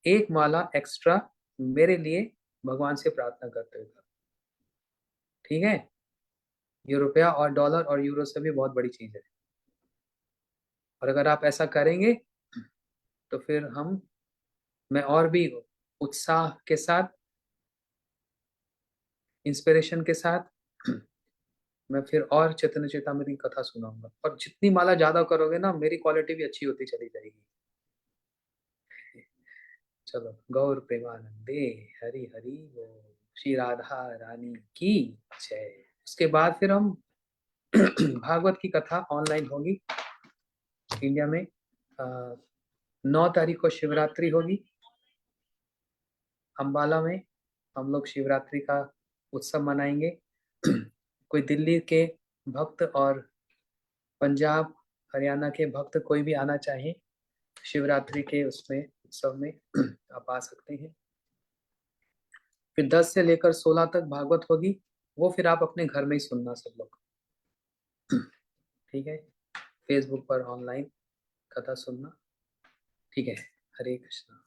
एक माला एक्स्ट्रा मेरे लिए भगवान से प्रार्थना करते हो, ठीक है। ये रुपया और डॉलर और यूरो से भी बहुत बड़ी चीज है। और अगर आप ऐसा करेंगे तो फिर मैं और भी उत्साह के साथ, इंस्पिरेशन के साथ मैं फिर और चैतन्य चेतामृत की कथा सुनाऊंगा। और जितनी माला ज्यादा करोगे ना, मेरी क्वालिटी भी अच्छी होती चली जाएगी। चलो, गौर प्रेमानंदे, हरि हरि बोल। श्री राधा रानी की जय। उसके बाद फिर हम भागवत की कथा ऑनलाइन होगी इंडिया में। 9 तारीख को शिवरात्रि होगी अंबाला में। हम लोग शिवरात्रि का उत्सव मनाएंगे। कोई दिल्ली के भक्त और पंजाब हरियाणा के भक्त कोई भी आना चाहे शिवरात्रि के उसमें उत्सव में आप आ सकते हैं। फिर 10 से लेकर 16 तक भागवत होगी, वो फिर आप अपने घर में ही सुनना सब लोग, ठीक है। फेसबुक पर ऑनलाइन कथा सुनना, ठीक है। हरे कृष्णा।